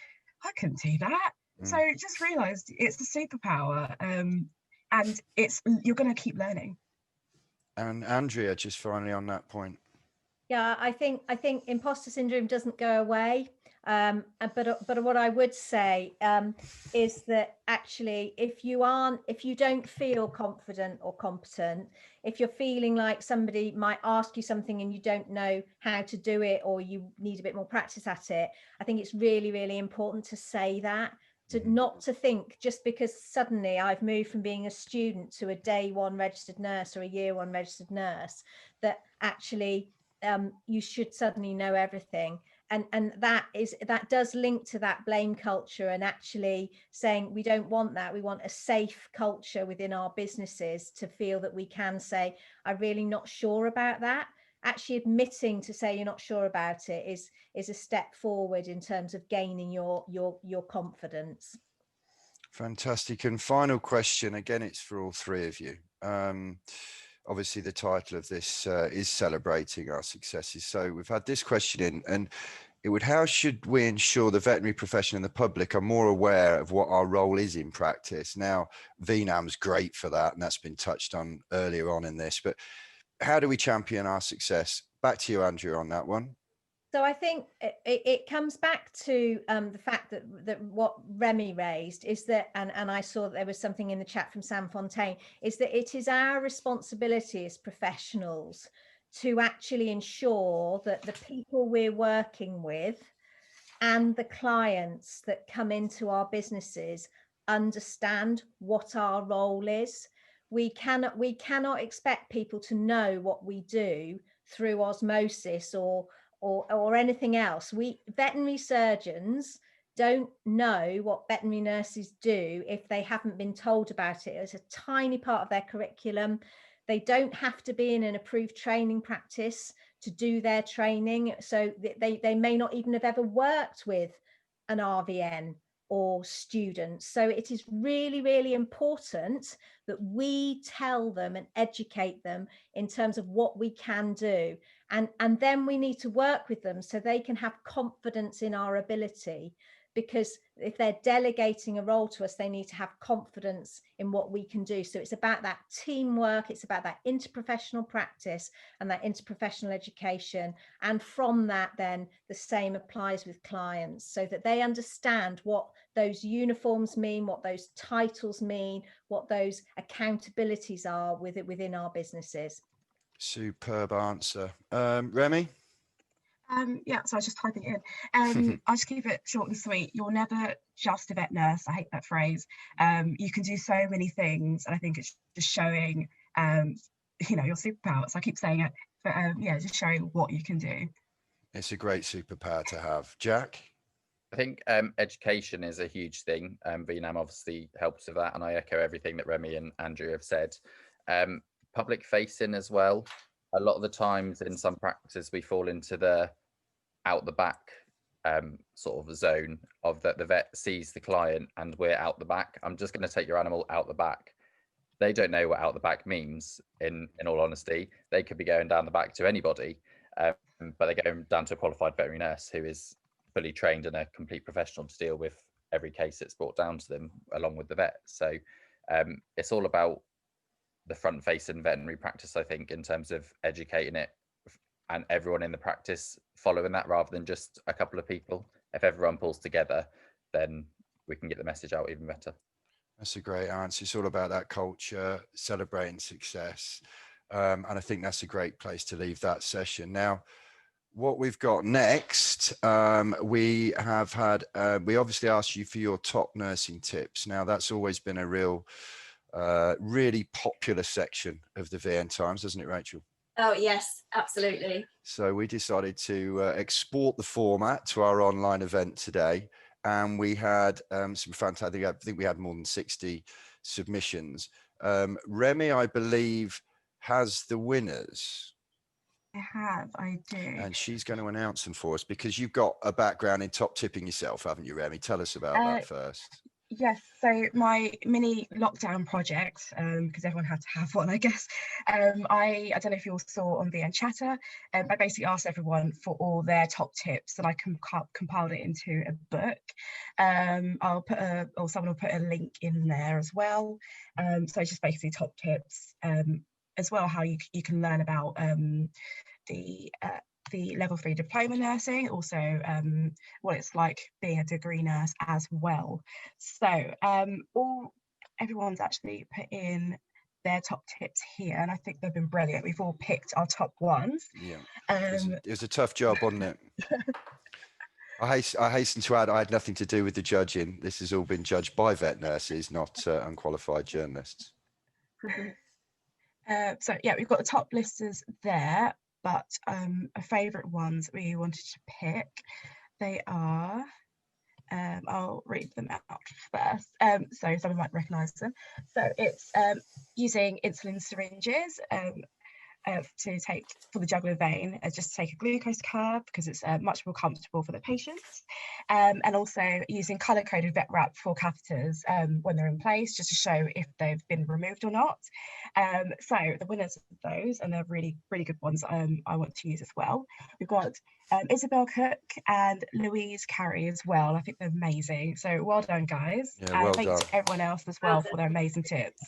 I couldn't do that. So just realize it's a superpower, and you're going to keep learning. And Andrea, just finally on that point. Yeah, I think imposter syndrome doesn't go away. But what I would say is that actually, if you don't feel confident or competent, if you're feeling like somebody might ask you something and you don't know how to do it, or you need a bit more practice at it, I think it's really, really important to say that. Not to think just because suddenly I've moved from being a student to a day one registered nurse or a year one registered nurse, that actually you should suddenly know everything. And that does link to that blame culture, and actually saying we don't want that. We want a safe culture within our businesses to feel that we can say, I'm really not sure about that. Actually admitting to say you're not sure about it is a step forward in terms of gaining your confidence. Fantastic. And final question, again, it's for all three of you. Obviously the title of this is celebrating our successes. So we've had this question in, and it would, how should we ensure the veterinary profession and the public are more aware of what our role is in practice? Now, VNAM's great for that, and that's been touched on earlier on in this, but how do we champion our success? Back to you, Andrew, on that one. So I think it comes back to the fact that what Remy raised is that, and I saw that there was something in the chat from Sam Fontaine, is that it is our responsibility as professionals to actually ensure that the people we're working with and the clients that come into our businesses understand what our role is. We cannot expect people to know what we do through osmosis or anything else. Veterinary surgeons don't know what veterinary nurses do if they haven't been told about it. It's a tiny part of their curriculum. They don't have to be in an approved training practice to do their training. So they may not even have ever worked with an RVN or students. So it is really, really important that we tell them and educate them in terms of what we can do. And then we need to work with them so they can have confidence in our ability. Because if they're delegating a role to us, they need to have confidence in what we can do. So it's about that teamwork, it's about that interprofessional practice and that interprofessional education. And from that, then the same applies with clients, so that they understand what those uniforms mean, what those titles mean, what those accountabilities are within our businesses. Superb answer. Remy? Yeah, so I was just typing it in. I'll just keep it short and sweet. You're never just a vet nurse. I hate that phrase. You can do so many things, and I think it's just showing, your superpowers. I keep saying it, but yeah, just showing what you can do. It's a great superpower to have. Jack? I think education is a huge thing. VNAM obviously helps with that, and I echo everything that Remy and Andrew have said. Public facing as well. A lot of the times in some practices we fall into the out the back sort of zone of that the vet sees the client and we're out the back. I'm just going to take your animal out the back. They don't know what out the back means, in all honesty. They could be going down the back to anybody, but they're going down to a qualified veterinary nurse who is fully trained and a complete professional to deal with every case that's brought down to them along with the vet. So it's all about the front facing veterinary practice, I think, in terms of educating it and everyone in the practice following that rather than just a couple of people. If everyone pulls together, then we can get the message out even better. That's a great answer. It's all about that culture, celebrating success. And I think that's a great place to leave that session. Now, what we've got next, we have had, we obviously asked you for your top nursing tips. Now, that's always been a really popular section of the VN Times, hasn't it, Rachel? Oh, yes, absolutely. So we decided to export the format to our online event today. And we had some fantastic, I think we had more than 60 submissions. Remy, I believe, has the winners. I do. And she's going to announce them for us because you've got a background in top tipping yourself, haven't you, Remy? Tell us about that first. Yes, so my mini lockdown project, because everyone had to have one, I guess. I don't know if you all saw on VN Chatter. I basically asked everyone for all their top tips, and I compiled it into a book. Someone will put a link in there as well. So it's just basically top tips, as well how you can learn about the level 3 diploma nursing, also what it's like being a degree nurse as well. So everyone's actually put in their top tips here, and I think they've been brilliant. We've all picked our top ones. Yeah, it was a tough job, wasn't it? I hasten to add, I had nothing to do with the judging. This has all been judged by vet nurses, not unqualified journalists. So yeah, we've got the top listers there, but favourite ones we wanted to pick, they are, I'll read them out first, so someone might recognise them. So it's using insulin syringes to take for the jugular vein, just take a glucose curve because it's much more comfortable for the patients, and also using colour-coded vet wrap for catheters when they're in place, just to show if they've been removed or not. So the winners of those, and they're really, really good ones, I want to use as well. We've got Isabel Cook and Louise Carey as well. I think they're amazing. So well done, guys. Yeah, well thanks done to everyone else as well for their amazing tips.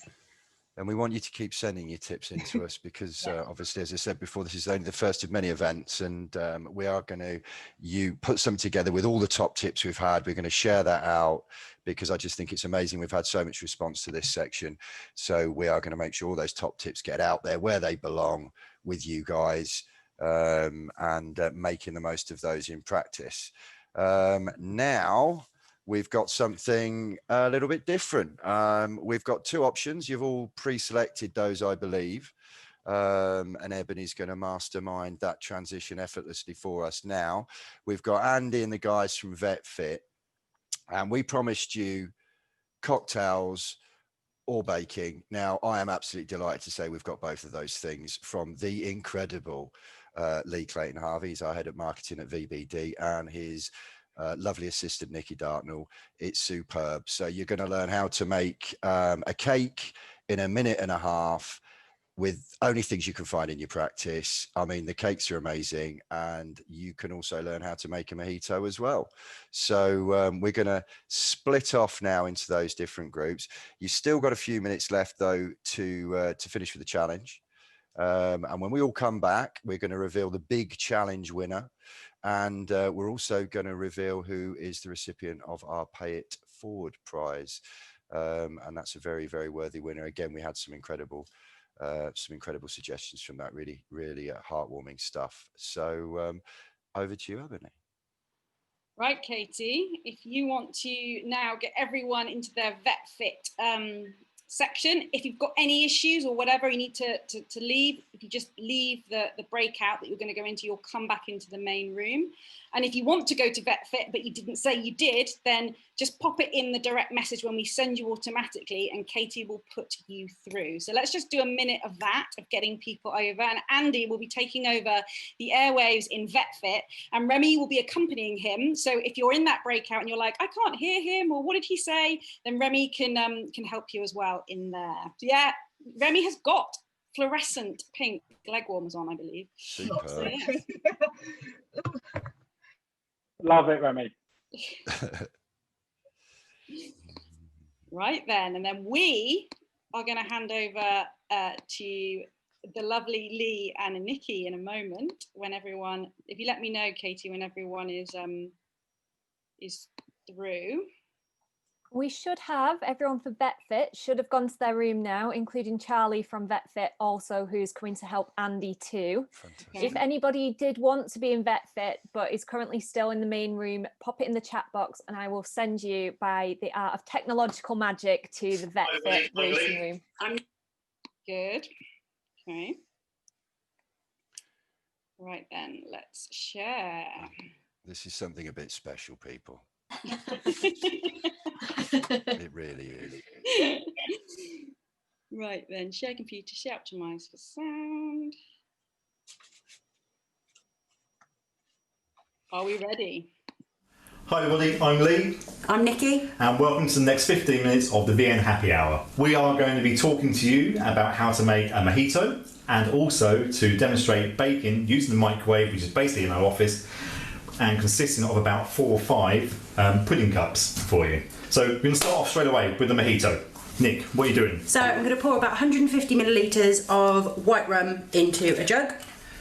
And we want you to keep sending your tips in to us because obviously, as I said before, this is only the first of many events, and we are going to put some together with all the top tips we've had. We're going to share that out because I just think it's amazing. We've had so much response to this section. So we are going to make sure all those top tips get out there where they belong with you guys, and making the most of those in practice. Now, we've got something a little bit different. We've got two options. You've all pre-selected those, I believe. And Ebony's going to mastermind that transition effortlessly for us now. We've got Andy and the guys from VetFit, and we promised you cocktails or baking. Now, I am absolutely delighted to say we've got both of those things from the incredible Lee Clayton Harvey. He's our head of marketing at VBD, and his lovely assistant, Nikki Dartnell. It's superb. So you're going to learn how to make a cake in a minute and a half with only things you can find in your practice. I mean, the cakes are amazing, and you can also learn how to make a mojito as well. So we're going to split off now into those different groups. You've still got a few minutes left, though, to finish with the challenge. And when we all come back, we're going to reveal the big challenge winner. And we're also going to reveal who is the recipient of our Pay It Forward prize. And that's a very, very worthy winner. Again, we had some incredible suggestions from that. Really, really heartwarming stuff. So over to you, Ebony. Right, Katie, if you want to now get everyone into their VetFit section, if you've got any issues or whatever you need to leave, if you just leave the breakout that you're going to go into, you'll come back into the main room. And if you want to go to VetFit but you didn't say you did, then just pop it in the direct message when we send you automatically, and Katie will put you through. So let's just do a minute of that, of getting people over, and Andy will be taking over the airwaves in VetFit, and Remy will be accompanying him. So if you're in that breakout and you're like, I can't hear him, or what did he say, then Remy can help you as well in there. So yeah, Remy has got fluorescent pink leg warmers on, I believe. Superb. So, yeah. Love it, Remy. Right then, and then we are going to hand over to the lovely Lee and Nikki in a moment, when everyone, if you let me know, Katie, when everyone is through. We should have everyone for VetFit should have gone to their room now, including Charlie from VetFit also, who's coming to help Andy too. Fantastic. If anybody did want to be in VetFit but is currently still in the main room, pop it in the chat box and I will send you by the art of technological magic to the VetFit waiting room. I'm good. Okay. Right then, let's share. This is something a bit special, people. It really is. Right then, share computer, share optimize for sound. Are we ready? Hi everybody, I'm Lee. I'm Nikki. And welcome to the next 15 minutes of the VN Happy Hour. We are going to be talking to you about how to make a mojito, and also to demonstrate baking using the microwave, which is basically in our office, and consisting of about 4 or 5 pudding cups for you. So we're going to start off straight away with the mojito. Nick, what are you doing? So I'm going to pour about 150 millilitres of white rum into a jug.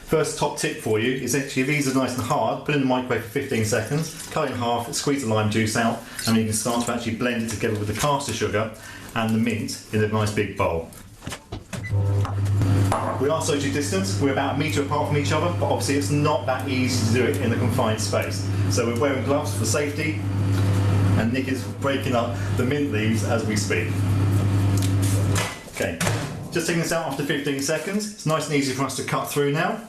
First top tip for you is actually, if these are nice and hard, put in the microwave for 15 seconds, cut in half, squeeze the lime juice out, and then you can start to actually blend it together with the caster sugar and the mint in a nice big bowl. We are socially distanced, we're about a metre apart from each other, but obviously it's not that easy to do it in a confined space. So we're wearing gloves for safety, and Nick is breaking up the mint leaves as we speak. Okay, just taking this out after 15 seconds. It's nice and easy for us to cut through now.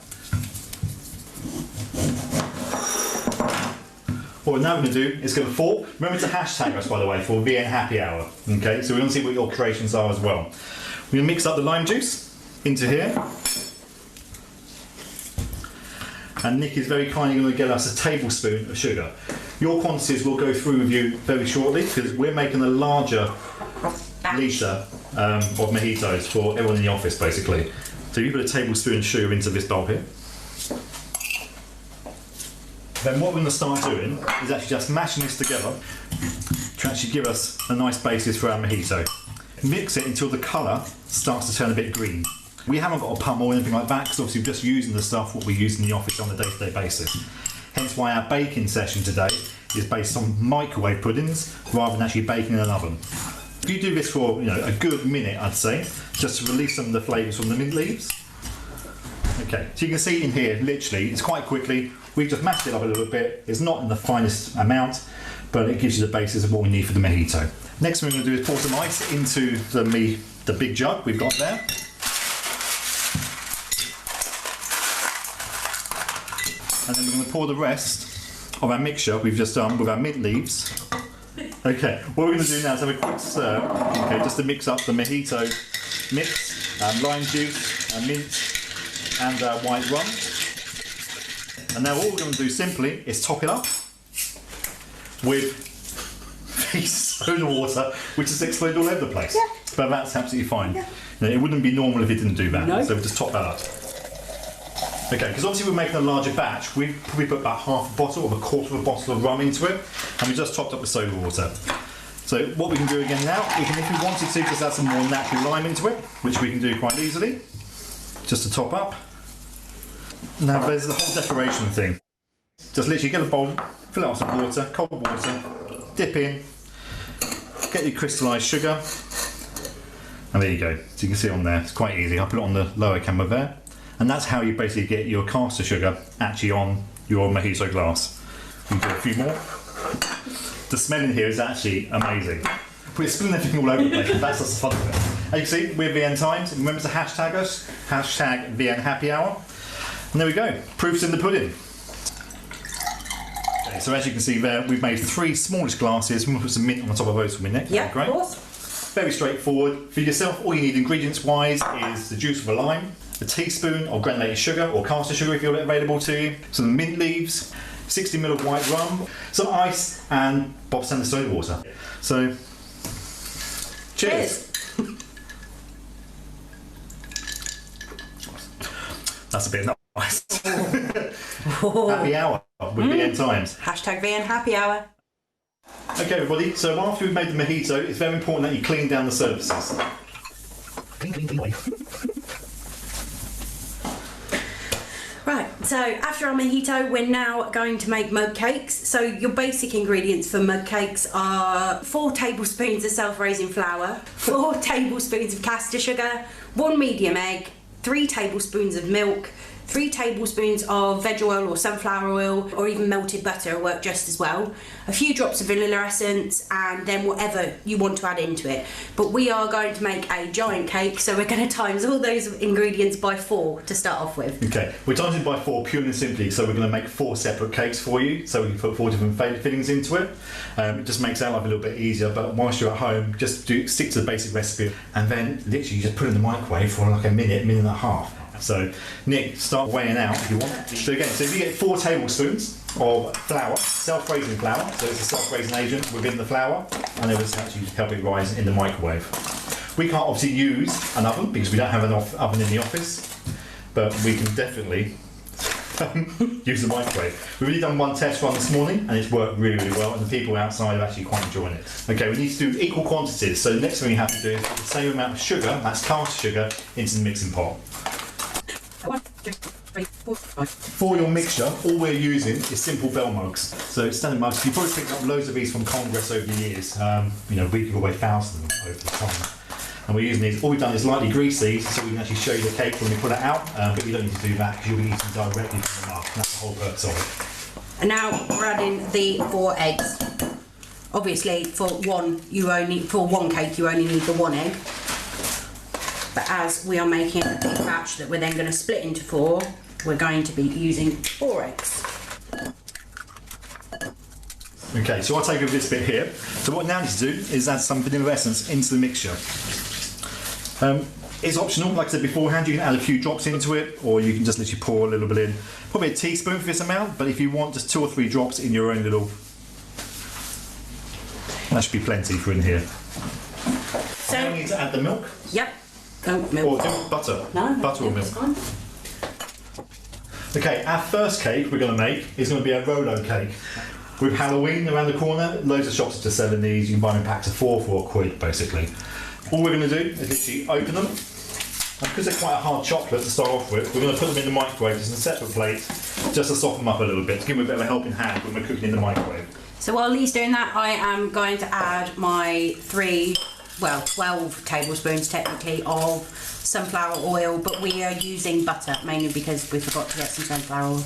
What we're now going to do is get a fork. Remember to hashtag us, by the way, for VN Happy Hour. Okay, so we want to see what your creations are as well. We're going to mix up the lime juice into here. And Nick is very kindly going to get us a tablespoon of sugar. Your quantities will go through with you very shortly, because we're making a larger litre of mojitos for everyone in the office, basically. So you put a tablespoon of sugar into this bowl here. Then what we're going to start doing is actually just mashing this together to actually give us a nice basis for our mojito. Mix it until the colour starts to turn a bit green. We haven't got a pummel or anything like that, because obviously we're just using the stuff what we use in the office on a day-to-day basis. Hence why our baking session today is based on microwave puddings rather than actually baking in an oven. If you do this for a good minute, I'd say, just to release some of the flavours from the mint leaves. Okay, so you can see in here, literally, it's quite quickly. We've just mashed it up a little bit. It's not in the finest amount, but it gives you the basis of what we need for the mojito. Next thing we're going to do is pour some ice into the big jug we've got there. And then we're going to pour the rest of our mixture we've just done with our mint leaves. Okay, what we're going to do now is have a quick stir, okay, just to mix up the mojito mix, lime juice, mint, and white rum. And now what we're going to do simply is top it up with the soda water, which has exploded all over the place. Yeah. But that's absolutely fine. Yeah. You know, it wouldn't be normal if it didn't do that. No. So we'll just top that up. Okay, because obviously we're making a larger batch, we've probably put about half a bottle or a quarter of a bottle of rum into it, and we just topped up with soda water. So what we can do again now, we can, if we wanted to, just add some more natural lime into it, which we can do quite easily, just to top up. Now there's the whole decoration thing. Just literally get a bowl, fill it up with some water, cold water, dip in, get your crystallised sugar, and there you go. So you can see it on there, it's quite easy. I'll put it on the lower camera there. And that's how you basically get your caster sugar actually on your mojito glass. We can do a few more. The smell in here is actually amazing. We're spilling everything all over the place, and that's just the fun of it. As you can see, we're VN Times. Remember to hashtag us, hashtag VN Happy Hour. And there we go, proof's in the pudding. Okay, so as you can see there, we've made 3 smallish glasses. We're going to put some mint on the top of those for me, Nick. Yeah, great. Of course. Very straightforward. For yourself, all you need ingredients-wise is the juice of a lime, a teaspoon of granulated sugar or caster sugar if you've got it available to you, some mint leaves, 60 ml of white rum, some ice, and Bob Sanders soda water. So, cheers. That's a bit nice. Happy hour with VN Times. Hashtag VN Happy Hour. Okay, everybody, so after we've made the mojito, it's very important that you clean down the surfaces. Clean away. Right, so after our mojito, we're now going to make mug cakes. So your basic ingredients for mug cakes are 4 tablespoons of self-raising flour, 4 tablespoons of caster sugar, 1 medium egg, 3 tablespoons of milk, 3 tablespoons of veg oil or sunflower oil, or even melted butter will work just as well, a few drops of vanilla essence, and then whatever you want to add into it. But we are going to make a giant cake, so we're going to times all those ingredients by 4 to start off with. Okay, we're timing it by 4 purely and simply, so we're going to make 4 separate cakes for you, so we can put 4 different fillings into it. It just makes our life a little bit easier, but whilst you're at home, just stick to the basic recipe, and then literally you just put it in the microwave for like a minute and a half. So, Nick, start weighing out if you want. So again, so if you get 4 tablespoons of flour, self-raising flour, so it's a self-raising agent within the flour, and it will actually help it rise in the microwave. We can't obviously use an oven because we don't have an oven in the office, but we can definitely use the microwave. We've already done 1 test run this morning, and it's worked really, really well, and the people outside are actually quite enjoying it. Okay, we need to do equal quantities, so the next thing we have to do is put the same amount of sugar, that's caster sugar, into the mixing pot. 1, 2, 3, 4, 5. For your mixture, all we're using is simple bell mugs. So standard mugs, you've probably picked up loads of these from Congress over the years. You know, we give away thousands of them over the time. And we're using these, all we've done is lightly grease these so we can actually show you the cake when we put it out, but you don't need to do that because you'll be eating directly from the mug. That's the whole purpose of it. And now we're adding the 4 eggs. Obviously, for one cake, you only need the 1 egg. But as we are making a big batch that we're then going to split into 4, we're going to be using 4 eggs. Okay, so I'll take over this bit here. So what I now need to do is add some vanilla essence into the mixture. It's optional, like I said beforehand, you can add a few drops into it, or you can just literally pour a little bit in. Probably a teaspoon for this amount, but if you want just 2 or 3 drops in your own little... That should be plenty for in here. So now we need to add the milk. Yep. Oh, milk. Or butter. No, butter or milk. Okay, our first cake we're going to make is going to be a Rolo cake. With Halloween around the corner, loads of shops are just selling these. You can buy them in packs of 4 for £1, basically. All we're going to do is literally open them. And because they're quite a hard chocolate to start off with, we're going to put them in the microwave just in a separate plate, just to soften them up a little bit, to give them a bit of a helping hand when we're cooking in the microwave. So while Lee's doing that, I am going to add my 3 12 tablespoons technically of sunflower oil, but we are using butter mainly because we forgot to get some sunflower oil.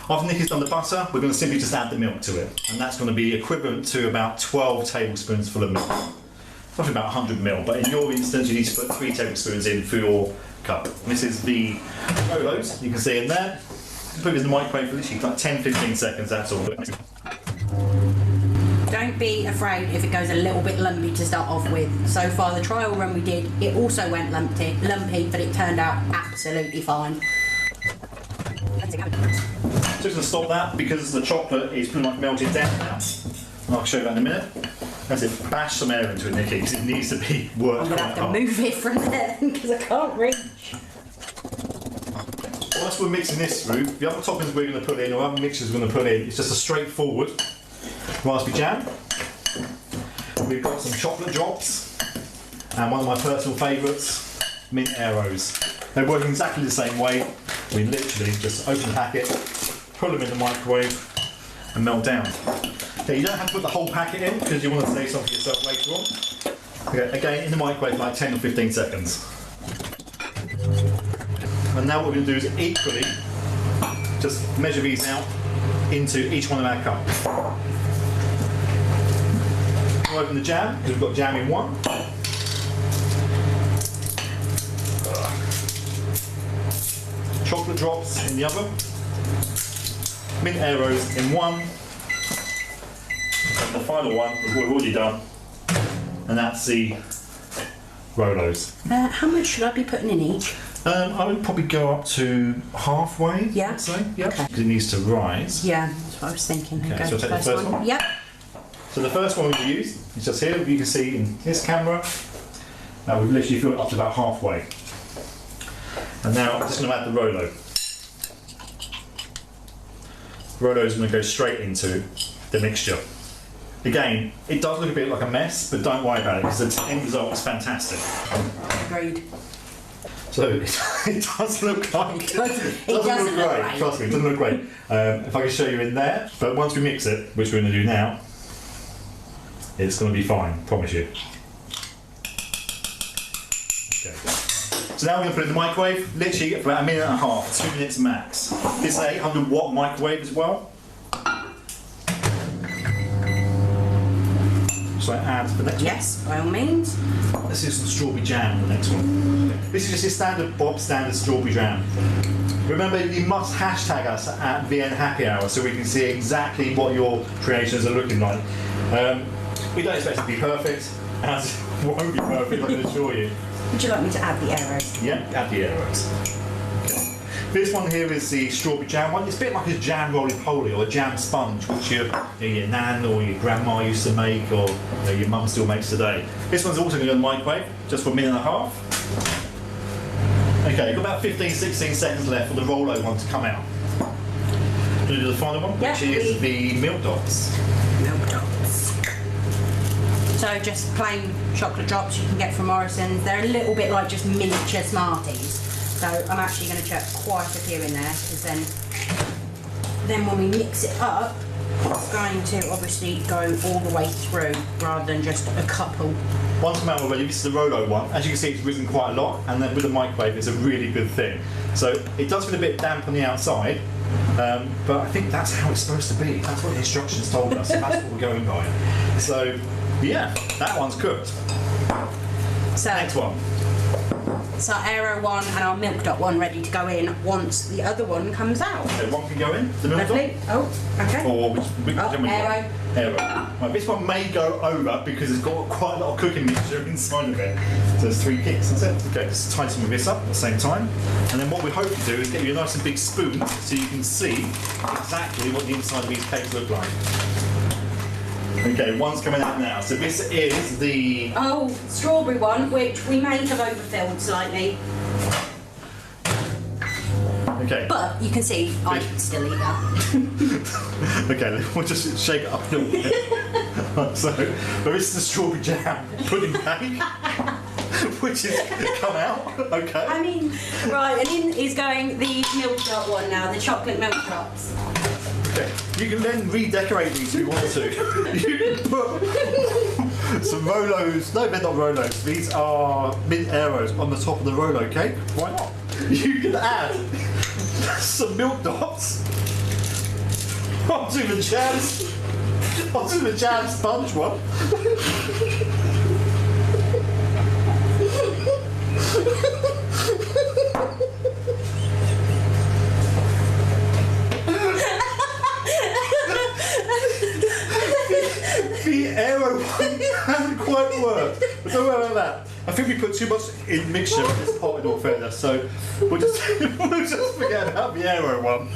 After Nikki's done the butter, we're going to simply just add the milk to it, and that's going to be equivalent to about 12 tablespoons full of milk. Roughly about 100 ml, but in your instance you need to put 3 tablespoons in for your cup. This is the Rolos, you can see in there. Put it in the microwave for literally like 10-15 seconds, that's all. Don't be afraid if it goes a little bit lumpy to start off with. So far the trial run we did, it also went lumpy, but it turned out absolutely fine. Just going to stop that because the chocolate is pretty much melted down now. I'll show you that in a minute. That's it, bash some air into it, Nikki, because it needs to be worked I'm going to have to move it from there because I can't reach. Whilst we're mixing this through, the other toppings we're going to put in, or other mixtures we're going to put in, it's just a straightforward raspberry jam. We've got some chocolate drops, and one of my personal favourites, mint arrows. They work exactly the same way. We literally just open the packet, put them in the microwave, and melt down. Okay, you don't have to put the whole packet in because you want to save some for yourself later on. Okay, again, in the microwave for like 10 or 15 seconds. And now what we're going to do is equally just measure these out into each one of our cups. We'll open the jam, because we've got jam in one. Chocolate drops in the other. Mint arrows in one. And the final one is what we've already done. And that's the Rolos. How much should I be putting in each? I would probably go up to halfway, Yeah. I'd say. Yeah. Okay. Because it needs to rise. Yeah, that's what I was thinking. Okay, so I'll take the first one. Yep. So the first one we use is just here. You can see in this camera. Now we've literally filled it up to about halfway. And now I'm just going to add the Rolo. Rolo is going to go straight into the mixture. Again, it does look a bit like a mess, but don't worry about it because the end result is fantastic. Agreed. So it does look like It doesn't look great. Trust me, it doesn't look great. If I can show you in there, but once we mix it, which we're going to do now, it's going to be fine. Promise you. Okay. So now we're going to put it in the microwave, literally for about 1.5 minutes, 2 minutes max. This is an 800-watt microwave as well. So I add the next one. Yes, by all means. Let's do some strawberry jam on the next one. This is just your standard Bob standard strawberry jam. Remember, you must hashtag us at VN Happy Hour so we can see exactly what your creations are looking like. We don't expect it to be perfect, as it won't be perfect, I can assure you. Would you like me to add the arrows? Yeah, add the arrows. Okay. This one here is the strawberry jam one. It's a bit like a jam roly-poly or a jam sponge, which your nan or your grandma used to make, or your mum still makes today. This one's also going to go in the microwave, just for 1.5 minutes. Okay, got about 15-16 seconds left for the Rolo one to come out. We'll do the final one, Yeah, which is the milk dots. Milk dots. So just plain chocolate drops you can get from Morrison's. They're a little bit like just miniature Smarties. So I'm actually going to chuck quite a few in there because then when we mix it up, it's going to obviously go all the way through rather than just a couple. Once I'm out already, this is the Rolo one. As you can see, it's risen quite a lot, and then with the microwave, it's a really good thing. So it does feel a bit damp on the outside, but I think that's how it's supposed to be. That's what the instructions told us, so that's what we're going by. So, yeah, that one's cooked. So Next one. So our Aero one and our Milk Dot one ready to go in once the other one comes out. Okay, one can go in, the milk dot. Lovely. Oh, okay. Or which Aero. Aero. Right, this one may go over because it's got quite a lot of cooking mixture inside of it. So there's 3 kicks, that's it. Okay, just tighten some of this up at the same time. And then what we hope to do is get you a nice and big spoon so you can see exactly what the inside of these cakes look like. Okay, one's coming out now. So this is the... Oh, strawberry one, which we may have overfilled slightly. Okay. But you can see I can still eat that. Okay, we'll just shake it up a little bit. So, but this is the strawberry jam pudding cake, which has come out. Okay. I mean, right, and in is going the Milk Dot one now, the chocolate milk drops. Okay. You can then redecorate these if you want to. You can put some Rolos. No, they're not Rolos. These are mint arrows on the top of the Rolo cake. Why not? You can add some milk dots onto the jam sponge one. The arrow one hasn't quite worked. But don't worry about that. I think we put too much in mixture in this pot in all fairness, so we'll just forget about the arrow one.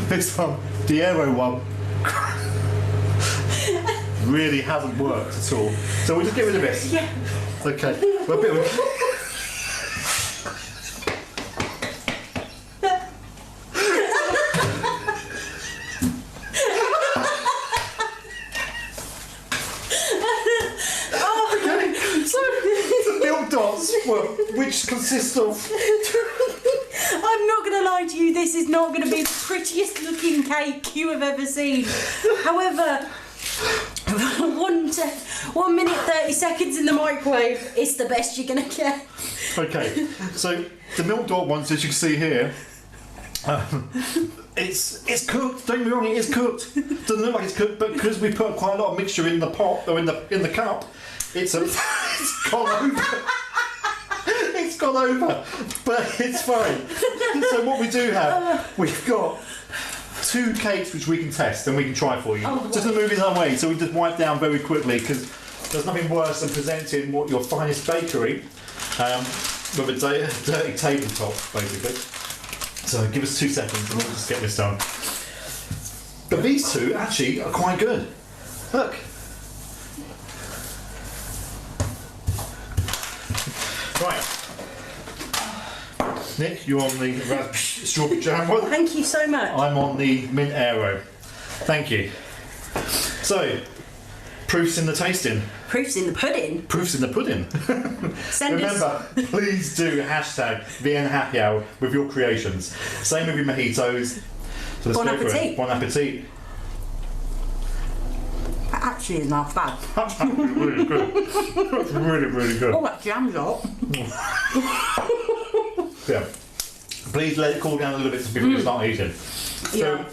This one, the arrow one, really hasn't worked at all. So we'll just get rid of this. Yeah. Okay. We're a bit of which consists of... I'm not going to lie to you, this is not going to be the prettiest looking cake you have ever seen. However, 1 minute 30 seconds in the microwave, it's the best you're going to get. Okay, so the milk dot ones, as you can see here, it's cooked. Don't get me wrong, it is cooked. Doesn't look like it's cooked, but because we put quite a lot of mixture in the pot or in the cup, it's gone over. It's gone over, but it's fine. So what we do have, we've got 2 cakes which we can test and we can try for you. Just to move it our way, so we just wipe down very quickly, because there's nothing worse than presenting what your finest bakery with a dirty tabletop, basically. So give us 2 seconds and we'll just get this done. But these 2 actually are quite good. Look. Right. Nick, you're on the strawberry jam one. Thank you so much. I'm on the mint arrow. Thank you. So, proofs in the tasting. Proofs in the pudding. Proofs in the pudding. Remember, please do hashtag VN Happy Hour with your creations. Same with your mojitos. So let's Bon go for it. appetit. Bon appetit. That actually is not bad. That's actually really good. That's really, really good. Oh, that jam's up. Yeah. Please let it cool down a little bit so people can start eating. So, Yeah.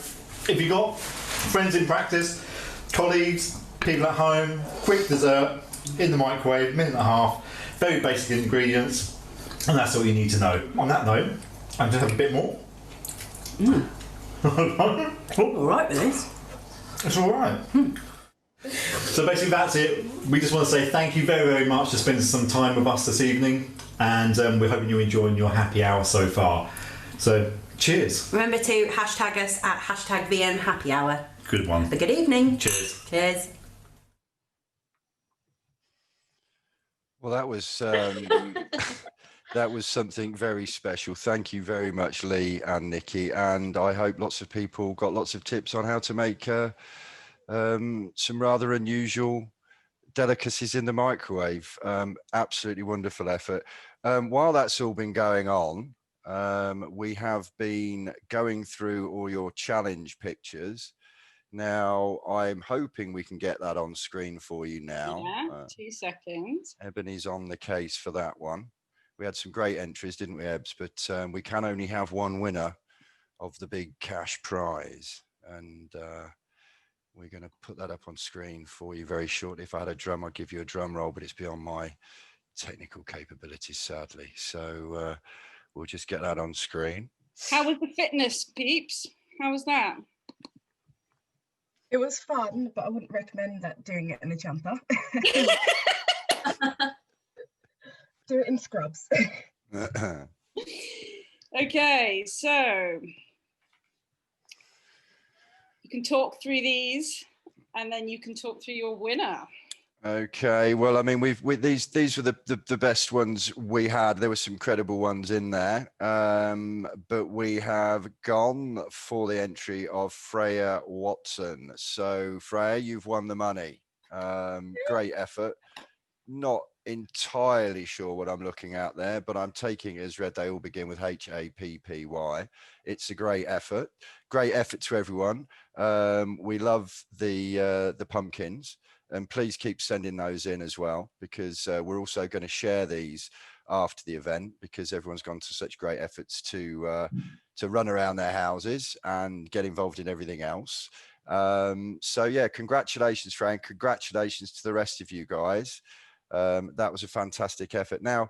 if you've got friends in practice, colleagues, people at home, quick dessert, in the microwave, 1.5 minutes, very basic ingredients, and that's all you need to know. On that note, I'm just have a bit more. All right with this. It's all right. So basically that's it. We just want to say thank you very, very much for spending some time with us this evening, and we're hoping you're enjoying your happy hour so far. So cheers. Remember to hashtag us at #VN Happy Hour. Good one. Have a good evening. Cheers. Cheers. Well, that was that was something very special. Thank you very much, Lee and Nikki, and I hope lots of people got lots of tips on how to make some rather unusual delicacies in the microwave. Absolutely wonderful effort. While that's all been going on, we have been going through all your challenge pictures. Now, I'm hoping we can get that on screen for you now. Yeah, 2 seconds. Ebony's on the case for that one. We had some great entries, didn't we, Ebs? But we can only have one winner of the big cash prize. And we're going to put that up on screen for you very shortly. If I had a drum, I'd give you a drum roll, but it's beyond my technical capabilities, sadly. So we'll just get that on screen. How was the fitness, peeps? How was that? It was fun, but I wouldn't recommend that doing it in a jumper. Do it in scrubs. Okay, so you can talk through these, and then you can talk through your winner. Okay, well, I mean, these were the best ones we had. There were some credible ones in there, but we have gone for the entry of Freya Watson. So, Freya, you've won the money. Great effort. not entirely sure what I'm looking at there, but I'm taking it as read. They all begin with HAPPY. It's a great effort to everyone. We love the pumpkins, and please keep sending those in as well, because we're also going to share these after the event, because everyone's gone to such great efforts to run around their houses and get involved in everything else. So yeah, congratulations, Frank. Congratulations to the rest of you guys. That was a fantastic effort. Now,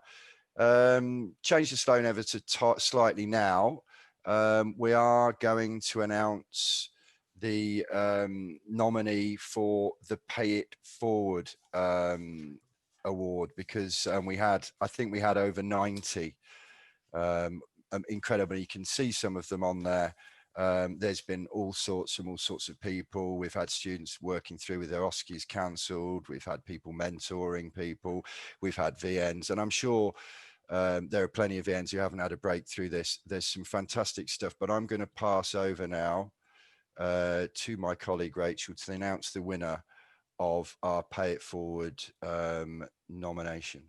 change the slow never to slightly now. We are going to announce the nominee for the Pay It Forward award, because I think we had over 90. Incredible. You can see some of them on there. There's been all sorts of people. We've had students working through with their OSCEs cancelled. We've had people mentoring people. We've had VNs, and I'm sure there are plenty of VNs who haven't had a break through this. There's some fantastic stuff, but I'm going to pass over now to my colleague Rachel to announce the winner of our Pay It Forward nomination.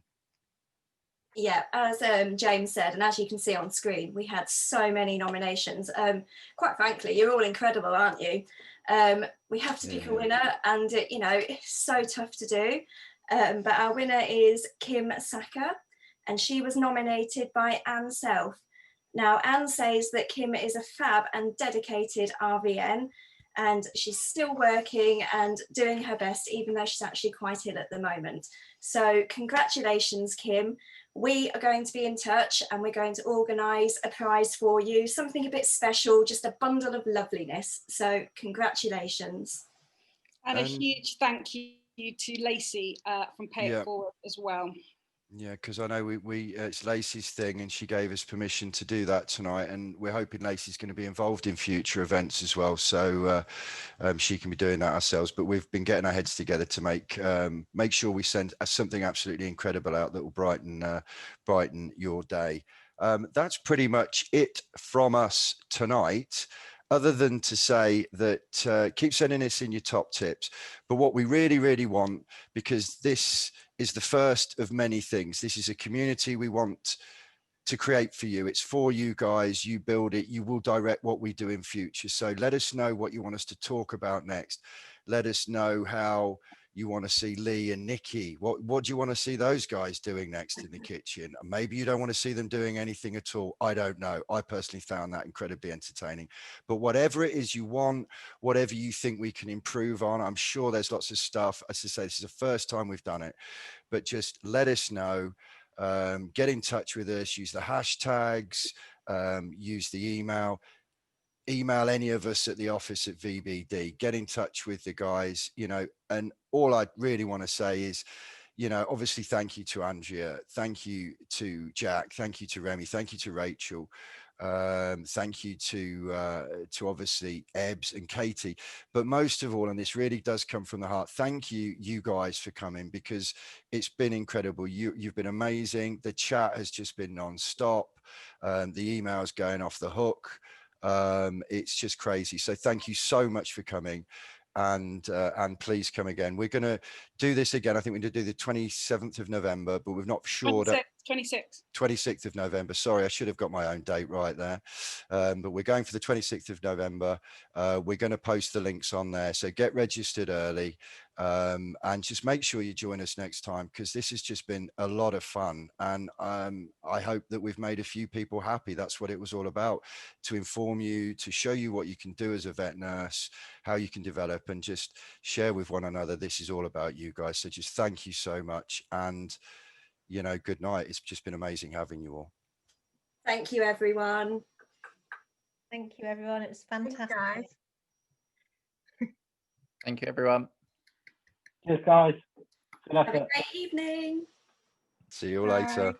Yeah, as James said, and as you can see on screen, we had so many nominations. Quite frankly, you're all incredible, aren't you? We have to pick a winner, and it's so tough to do. But our winner is Kim Saka, and she was nominated by Anne Self. Now, Anne says that Kim is a fab and dedicated RVN, and she's still working and doing her best, even though she's actually quite ill at the moment. So congratulations, Kim. We are going to be in touch, and we're going to organise a prize for you, something a bit special, just a bundle of loveliness. So congratulations. And a huge thank you to Lacey from Pay It Forward as well. Yeah, because I know it's Lacey's thing, and she gave us permission to do that tonight, and we're hoping Lacey's going to be involved in future events as well, so she can be doing that ourselves. But we've been getting our heads together to make sure we send something absolutely incredible out that will brighten your day. That's pretty much it from us tonight, other than to say that keep sending us in your top tips. But what we really want, because this is the first of many things, this is a community we want to create for you. It's for you guys. You build it. You will direct what we do in future. So let us know what you want us to talk about next. Let us know how you want to see Lee and Nikki. What do you want to see those guys doing next in the kitchen? Maybe you don't want to see them doing anything at all. I don't know. I personally found that incredibly entertaining. But whatever it is you want, whatever you think we can improve on, I'm sure there's lots of stuff. As I say, this is the first time we've done it, but just let us know. Get in touch with us. Use the hashtags. Use the email any of us at the office at VBD. Get in touch with the guys, and all I really want to say is, obviously thank you to Andrea, thank you to Jack, thank you to Remy, thank you to Rachel, thank you to obviously Ebbs and Katie, but most of all, and this really does come from the heart, thank you guys for coming, because it's been incredible. You've been amazing. The chat has just been non-stop. The emails going off the hook. It's just crazy. So thank you so much for coming, and please come again. We're going to do this again. I think we're going to do the 27th of November, but we've not sure. 26th of November. Sorry, I should have got my own date right there. But we're going for the 26th of November. We're going to post the links on there. So get registered early, and just make sure you join us next time, because this has just been a lot of fun. And I hope that we've made a few people happy. That's what it was all about, to inform you, to show you what you can do as a vet nurse, how you can develop, and just share with one another. This is all about you guys. So just thank you so much. And good night. It's just been amazing having you all. Thank you, everyone. Thank you, everyone. It was fantastic. Thanks, guys. Thank you, everyone. Cheers, guys. Have a great evening. See you all later.